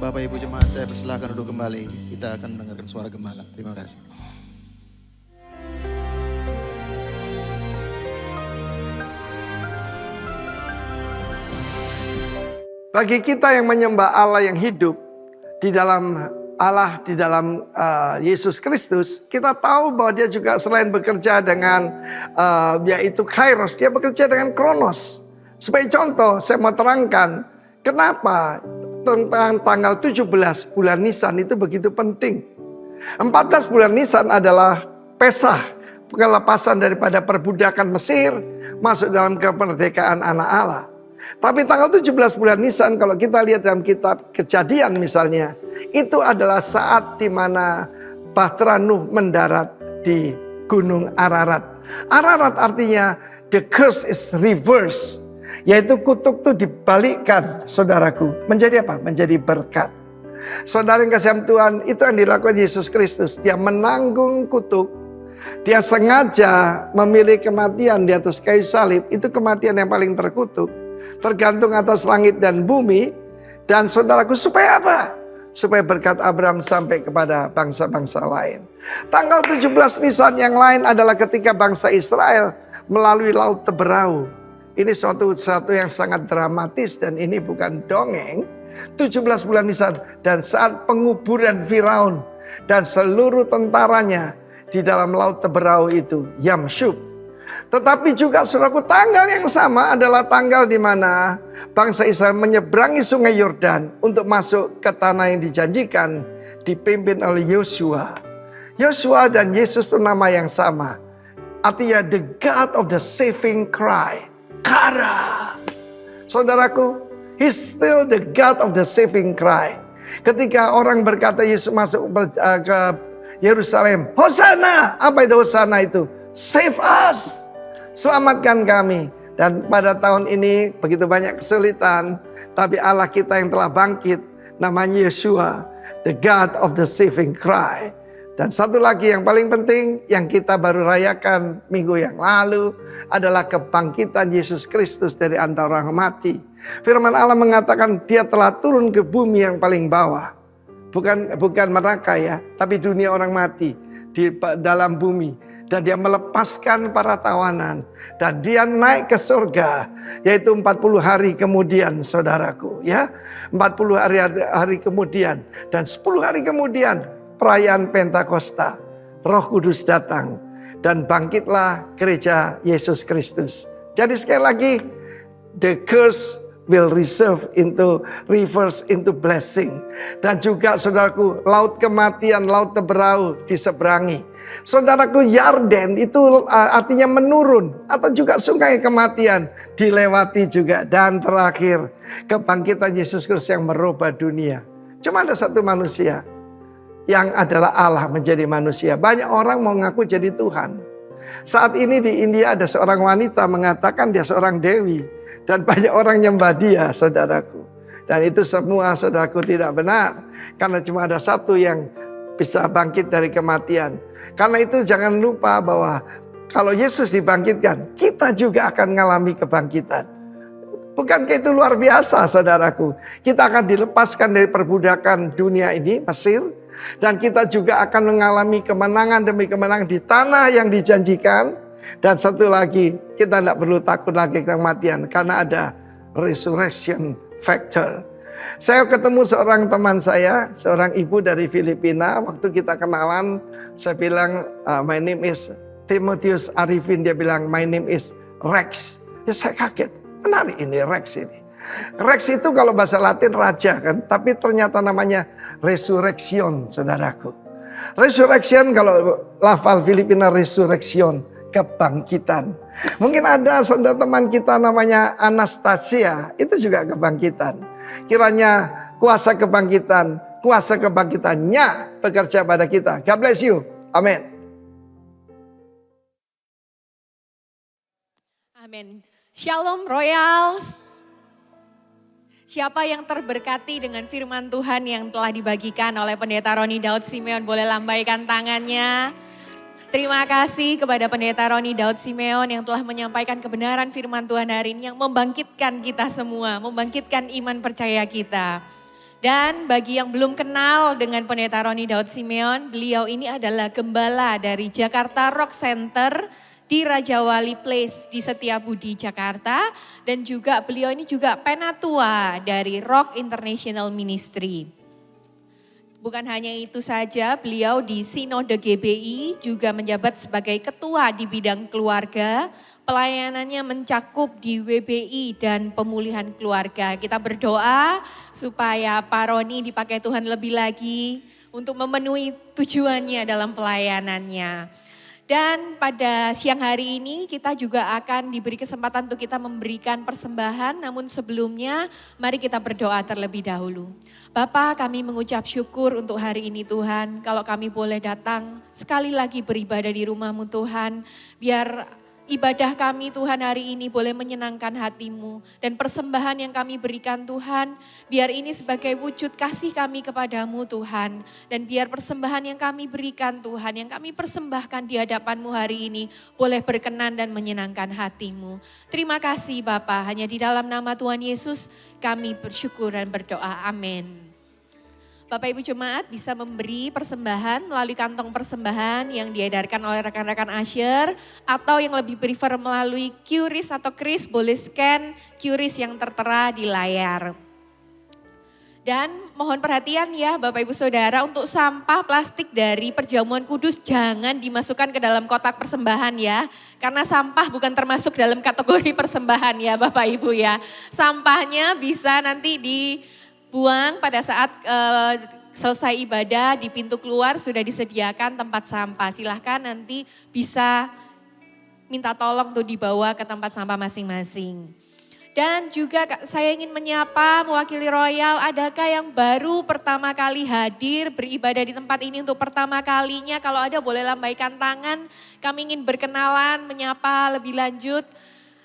Speaker 7: Bapak Ibu jemaat saya persilakan duduk kembali. Kita akan mendengarkan suara gembala. Terima kasih.
Speaker 9: Bagi kita yang menyembah Allah yang hidup di dalam Allah, di dalam Yesus Kristus, kita tahu bahwa dia juga selain bekerja dengan yaitu Kairos, dia bekerja dengan Kronos. Sebagai contoh, saya mau terangkan kenapa tentang tanggal 17 bulan Nisan itu begitu penting. 14 bulan Nisan adalah Pesah, pelepasan daripada perbudakan Mesir, masuk dalam kemerdekaan anak Allah. Tapi tanggal 17 bulan Nisan kalau kita lihat dalam kitab Kejadian misalnya, itu adalah saat di mana Bahtera Nuh mendarat di Gunung Ararat. Ararat artinya the curse is reversed, yaitu kutuk itu dibalikkan, saudaraku. Menjadi apa? Menjadi berkat. Saudara yang kasih Tuhan, itu yang dilakukan Yesus Kristus. Dia menanggung kutuk. Dia sengaja memilih kematian di atas kayu salib. Itu kematian yang paling terkutuk. Tergantung atas langit dan bumi. Dan saudaraku, supaya apa? Supaya berkat Abraham sampai kepada bangsa-bangsa lain. Tanggal 17 Nisan yang lain adalah ketika bangsa Israel melalui Laut Teberau. Ini suatu yang sangat dramatis dan ini bukan dongeng. 17 bulan Nisan dan saat penguburan Firaun dan seluruh tentaranya di dalam Laut Teberau itu, Yamsyub. Tetapi juga saudaraku, tanggal yang sama adalah tanggal di mana bangsa Israel menyeberangi sungai Yordan untuk masuk ke tanah yang dijanjikan, dipimpin oleh Yosua. Yosua dan Yesus itu nama yang sama. Artinya the God of the saving cry. Kara. Saudaraku, He's still the God of the saving cry. Ketika orang berkata Yesus masuk ke Yerusalem, Hosana. Apa itu Hosana itu? Save us. Selamatkan kami. Dan pada tahun ini begitu banyak kesulitan, tapi Allah kita yang telah bangkit, namanya Yeshua, the God of the saving cry. Dan satu lagi yang paling penting yang kita baru rayakan minggu yang lalu adalah kebangkitan Yesus Kristus dari antara orang mati. Firman Allah mengatakan dia telah turun ke bumi yang paling bawah. Bukan neraka ya, tapi dunia orang mati di dalam bumi. Dan dia melepaskan para tawanan. Dan dia naik ke surga. Yaitu 40 hari kemudian saudaraku. Ya, 40 hari kemudian. Dan 10 hari kemudian perayaan Pentakosta. Roh Kudus datang. Dan bangkitlah gereja Yesus Kristus. Jadi sekali lagi, the curse will reverse into blessing. Dan juga saudaraku, laut kematian, laut Teberau diseberangi. Saudaraku, Yarden itu artinya menurun. Atau juga sungai kematian dilewati juga. Dan terakhir, kebangkitan Yesus Kristus yang merubah dunia. Cuma ada satu manusia yang adalah Allah menjadi manusia. Banyak orang mau ngaku jadi Tuhan. Saat ini di India ada seorang wanita mengatakan dia seorang dewi. Dan banyak orang nyembah dia, saudaraku. Dan itu semua, saudaraku, tidak benar. Karena cuma ada satu yang bisa bangkit dari kematian. Karena itu jangan lupa bahwa kalau Yesus dibangkitkan, kita juga akan mengalami kebangkitan. Bukankah itu luar biasa, saudaraku? Kita akan dilepaskan dari perbudakan dunia ini, Mesir. Dan kita juga akan mengalami kemenangan demi kemenangan di tanah yang dijanjikan. Dan satu lagi, kita tidak perlu takut lagi kematian karena ada resurrection factor. Saya ketemu seorang teman saya, seorang ibu dari Filipina. Waktu kita kenalan, saya bilang, my name is Timotheus Arifin. Dia bilang, my name is Rex. Ya saya kaget, menarik ini Rex ini. Rex itu kalau bahasa Latin raja kan, tapi ternyata namanya resurrection, saudaraku. Resurrection kalau lafal Filipina resurrection, kebangkitan. Mungkin ada saudara teman kita namanya Anastasia, itu juga kebangkitan. Kiranya kuasa kebangkitannya bekerja pada kita. God bless you. Amin.
Speaker 5: Amin. Shalom Royals. Siapa yang terberkati dengan firman Tuhan yang telah dibagikan oleh Pendeta Roni Daud Simeon, boleh lambaikan tangannya. Terima kasih kepada Pendeta Roni Daud Simeon yang telah menyampaikan kebenaran firman Tuhan hari ini yang membangkitkan kita semua, membangkitkan iman percaya kita. Dan bagi yang belum kenal dengan Pendeta Roni Daud Simeon, beliau ini adalah gembala dari Jakarta Rock Center di Raja Wali Place di Setiabudi, Jakarta. Dan juga beliau ini juga penatua dari Rock International Ministry. Bukan hanya itu saja, beliau di Sinode GBI juga menjabat sebagai ketua di bidang keluarga. Pelayanannya mencakup di WBI dan pemulihan keluarga. Kita berdoa supaya Pak Roni dipakai Tuhan lebih lagi untuk memenuhi tujuannya dalam pelayanannya. Dan pada siang hari ini kita juga akan diberi kesempatan untuk kita memberikan persembahan. Namun sebelumnya mari kita berdoa terlebih dahulu. Bapa, kami mengucap syukur untuk hari ini Tuhan. Kalau kami boleh datang sekali lagi beribadah di rumah-Mu Tuhan. Biar ibadah kami Tuhan hari ini boleh menyenangkan hati-Mu. Dan persembahan yang kami berikan Tuhan, biar ini sebagai wujud kasih kami kepadamu Tuhan. Dan biar persembahan yang kami berikan Tuhan, yang kami persembahkan di hadapan-Mu hari ini, boleh berkenan dan menyenangkan hati-Mu. Terima kasih Bapa, hanya di dalam nama Tuhan Yesus kami bersyukur dan berdoa. Amin. Bapak Ibu Jemaat bisa memberi persembahan melalui kantong persembahan yang diedarkan oleh rekan-rekan Asher, atau yang lebih prefer melalui QRIS atau KRIS, boleh scan QRIS yang tertera di layar. Dan mohon perhatian ya Bapak Ibu Saudara, untuk sampah plastik dari Perjamuan Kudus jangan dimasukkan ke dalam kotak persembahan ya. Karena sampah bukan termasuk dalam kategori persembahan ya Bapak Ibu ya. Sampahnya bisa nanti dibuang pada saat selesai ibadah, di pintu keluar sudah disediakan tempat sampah. Silahkan nanti bisa minta tolong tuh dibawa ke tempat sampah masing-masing. Dan juga saya ingin menyapa mewakili Royal, adakah yang baru pertama kali hadir beribadah di tempat ini untuk pertama kalinya? Kalau ada boleh lambaikan tangan, kami ingin berkenalan, menyapa lebih lanjut.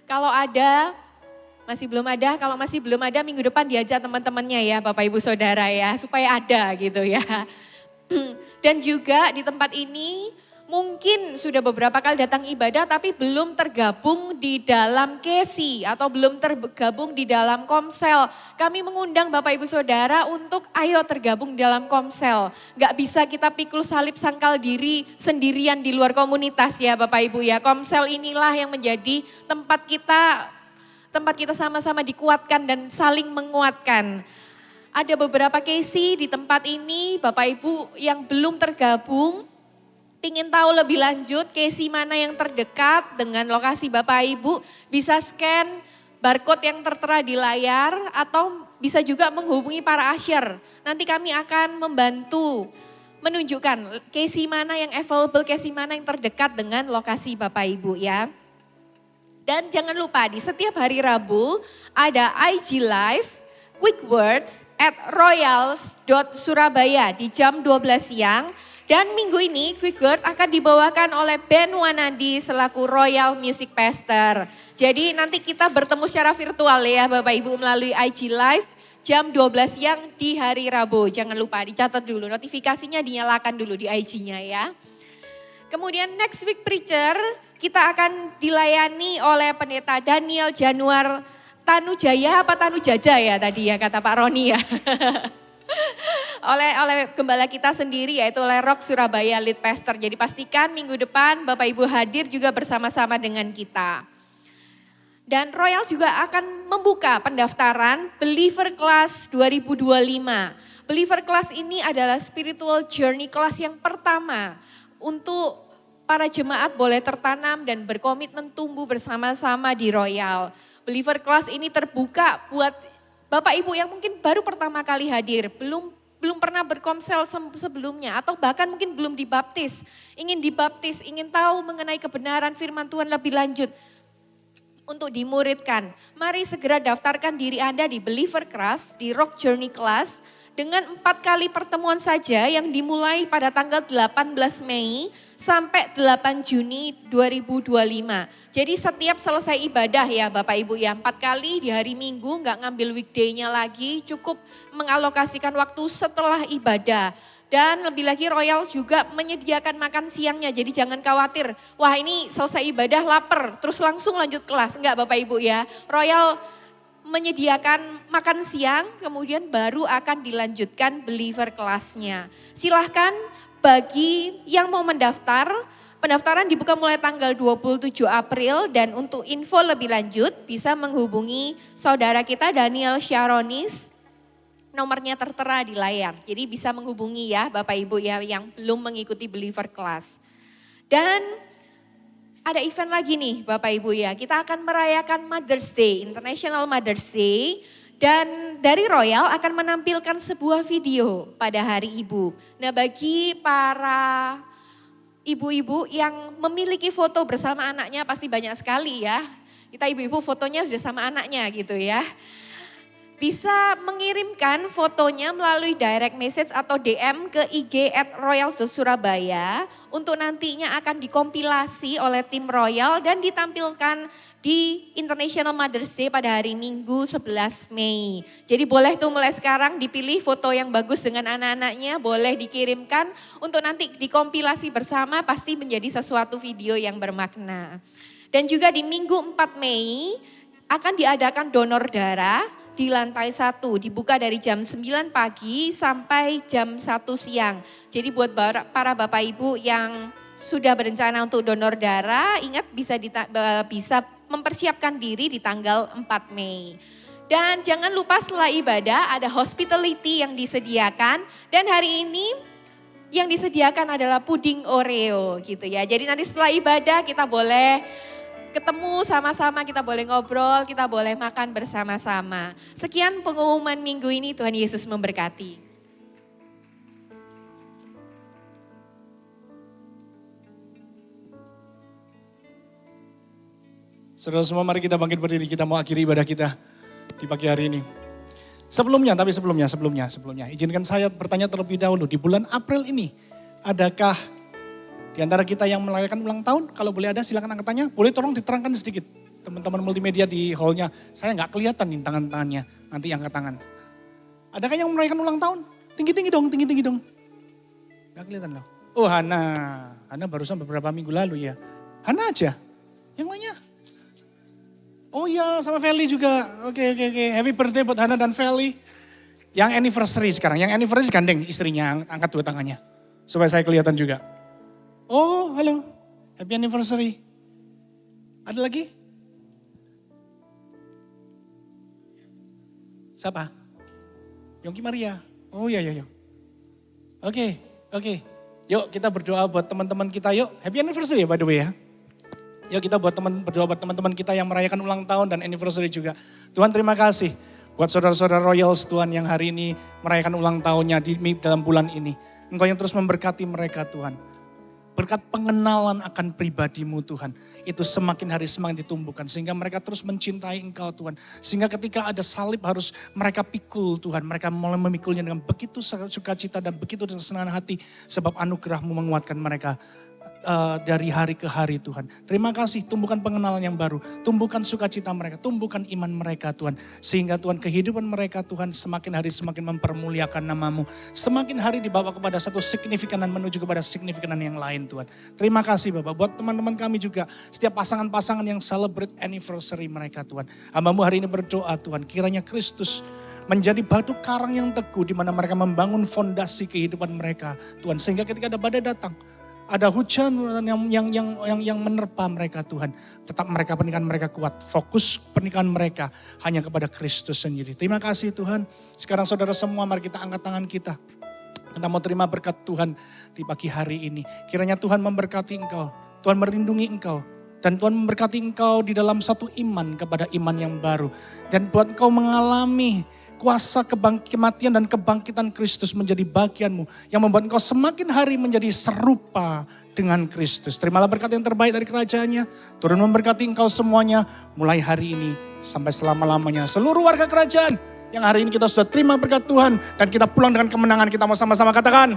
Speaker 5: Kalau ada, masih belum ada, kalau masih belum ada minggu depan diajak teman-temannya ya Bapak Ibu Saudara ya, supaya ada gitu ya. Dan juga di tempat ini mungkin sudah beberapa kali datang ibadah tapi belum tergabung di dalam KESI atau belum tergabung di dalam Komsel. Kami mengundang Bapak Ibu Saudara untuk ayo tergabung di dalam Komsel. Gak bisa kita pikul salib sangkal diri sendirian di luar komunitas ya Bapak Ibu ya. Komsel inilah yang menjadi tempat kita sama-sama dikuatkan dan saling menguatkan. Ada beberapa KESI di tempat ini, Bapak Ibu yang belum tergabung, pingin tahu lebih lanjut KESI mana yang terdekat dengan lokasi Bapak Ibu, bisa scan barcode yang tertera di layar atau bisa juga menghubungi para Asher. Nanti kami akan membantu menunjukkan KESI mana yang available, KESI mana yang terdekat dengan lokasi Bapak Ibu ya. Dan jangan lupa di setiap hari Rabu ada IG Live Quick Words at royals.surabaya di jam 12 siang. Dan minggu ini Quick Word akan dibawakan oleh Ben Wanadi selaku Royal Music Pastor. Jadi nanti kita bertemu secara virtual ya Bapak Ibu melalui IG Live jam 12 siang di hari Rabu. Jangan lupa dicatat dulu, notifikasinya dinyalakan dulu di IG-nya ya. Kemudian next week preacher kita akan dilayani oleh Pendeta Daniel Januar Tanujaya apa Tanujaja ya tadi ya kata Pak Roni ya. oleh gembala kita sendiri yaitu oleh Rock Surabaya Lead Pastor. Jadi pastikan minggu depan Bapak Ibu hadir juga bersama-sama dengan kita. Dan Royal juga akan membuka pendaftaran Believer Class 2025. Believer Class ini adalah spiritual journey class yang pertama untuk para jemaat boleh tertanam dan berkomitmen tumbuh bersama-sama di Royal. Believer Class ini terbuka buat Bapak Ibu yang mungkin baru pertama kali hadir, belum pernah berkomsel sebelumnya atau bahkan mungkin belum dibaptis, ingin tahu mengenai kebenaran firman Tuhan lebih lanjut untuk dimuridkan. Mari segera daftarkan diri Anda di Believer Class, di Rock Journey Class dengan 4 kali pertemuan saja yang dimulai pada tanggal 18 Mei sampai 8 Juni 2025. Jadi setiap selesai ibadah ya Bapak Ibu ya, 4 kali di hari Minggu, nggak ngambil weekday-nya lagi, cukup mengalokasikan waktu setelah ibadah. Dan lebih lagi Royal juga menyediakan makan siangnya, jadi jangan khawatir, wah ini selesai ibadah lapar, terus langsung lanjut kelas. Enggak Bapak Ibu ya, Royal menyediakan makan siang, kemudian baru akan dilanjutkan believer kelasnya. Silahkan bagi yang mau mendaftar, pendaftaran dibuka mulai tanggal 27 April dan untuk info lebih lanjut bisa menghubungi saudara kita Daniel Sharonis. Nomornya tertera di layar, jadi bisa menghubungi ya Bapak Ibu ya yang belum mengikuti believer class. Dan ada event lagi nih Bapak Ibu ya, kita akan merayakan Mother's Day, International Mother's Day. Dan dari Royal akan menampilkan sebuah video pada hari ibu. Nah bagi para ibu-ibu yang memiliki foto bersama anaknya pasti banyak sekali ya. Kita ibu-ibu fotonya sudah sama anaknya gitu ya. Bisa mengirimkan fotonya melalui direct message atau DM ke IG @royal.surabaya untuk nantinya akan dikompilasi oleh tim Royal dan ditampilkan di International Mother's Day pada hari Minggu 11 Mei. Jadi boleh tuh mulai sekarang dipilih foto yang bagus dengan anak-anaknya, boleh dikirimkan untuk nanti dikompilasi bersama pasti menjadi sesuatu video yang bermakna. Dan juga di Minggu 4 Mei akan diadakan donor darah di lantai 1, dibuka dari jam 9 pagi sampai jam 1 siang. Jadi buat para Bapak Ibu yang sudah berencana untuk donor darah, ingat bisa mempersiapkan diri di tanggal 4 Mei. Dan jangan lupa setelah ibadah ada hospitality yang disediakan dan hari ini yang disediakan adalah puding Oreo gitu ya. Jadi nanti setelah ibadah kita boleh ketemu sama-sama, kita boleh ngobrol, kita boleh makan bersama-sama. Sekian pengumuman minggu ini, Tuhan Yesus memberkati.
Speaker 10: Saudara semua, mari kita bangkit berdiri, kita mau akhiri ibadah kita di pagi hari ini. Sebelumnya, izinkan saya bertanya terlebih dahulu, di bulan April ini, adakah di antara kita yang merayakan ulang tahun? Kalau boleh ada silakan angkat tangannya. Boleh tolong diterangkan sedikit. Teman-teman multimedia di hallnya. Saya nggak kelihatan nih tangan-tangannya. Nanti angkat tangan. Adakah yang merayakan ulang tahun? Tinggi-tinggi dong. Nggak kelihatan loh. Oh Hana. Hana barusan beberapa minggu lalu ya. Hana aja. Yang lainnya? Oh iya sama Feli juga. Oke. Happy birthday buat Hana dan Feli. Yang anniversary sekarang. Yang anniversary gandeng istrinya. Angkat 2 tangannya. Supaya saya kelihatan juga. Oh, halo. Happy anniversary. Ada lagi? Siapa? Yongki Maria. Oh iya. Oke. Yuk kita berdoa buat teman-teman kita yuk. Happy anniversary ya by the way ya. Yuk kita berdoa buat teman-teman kita yang merayakan ulang tahun dan anniversary juga. Tuhan terima kasih buat saudara-saudara Royals Tuhan yang hari ini merayakan ulang tahunnya dalam bulan ini. Engkau yang terus memberkati mereka Tuhan. Berkat pengenalan akan pribadimu Tuhan. Itu semakin hari semakin ditumbuhkan. Sehingga mereka terus mencintai Engkau Tuhan. Sehingga ketika ada salib harus mereka pikul Tuhan. Mereka mulai memikulnya dengan begitu sukacita dan begitu dengan senang hati. Sebab anugerah-Mu menguatkan mereka dari hari ke hari Tuhan. Terima kasih, tumbuhkan pengenalan yang baru. Tumbuhkan sukacita mereka, tumbuhkan iman mereka Tuhan. Sehingga Tuhan kehidupan mereka Tuhan semakin hari semakin mempermuliakan nama-Mu. Semakin hari dibawa kepada satu signifikanan menuju kepada signifikanan yang lain Tuhan. Terima kasih Bapak, buat teman-teman kami juga. Setiap pasangan-pasangan yang celebrate anniversary mereka Tuhan. Hamba-Mu hari ini berdoa Tuhan, kiranya Kristus menjadi batu karang yang teguh di mana mereka membangun fondasi kehidupan mereka Tuhan. Sehingga ketika ada badai datang, ada hujan yang menerpa mereka Tuhan. Tetap pernikahan mereka kuat. Fokus pernikahan mereka hanya kepada Kristus sendiri. Terima kasih Tuhan. Sekarang saudara semua mari kita angkat tangan kita. Kita mau terima berkat Tuhan di pagi hari ini. Kiranya Tuhan memberkati engkau. Tuhan melindungi engkau. Dan Tuhan memberkati engkau di dalam satu iman kepada iman yang baru. Dan buat engkau mengalami kuasa kematian dan kebangkitan Kristus menjadi bagianmu. Yang membuat engkau semakin hari menjadi serupa dengan Kristus. Terimalah berkat yang terbaik dari kerajaannya. Turun memberkati engkau semuanya mulai hari ini sampai selama-lamanya. Seluruh warga kerajaan yang hari ini kita sudah terima berkat Tuhan. Dan kita pulang dengan kemenangan. Kita mau sama-sama katakan.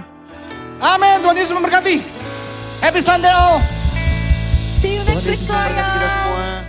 Speaker 10: Amin. Tuhan Yesus memberkati. Happy Sunday all.
Speaker 5: See you next week,
Speaker 7: Tuhan Yesus memberkati kita
Speaker 5: Royal.
Speaker 7: semua.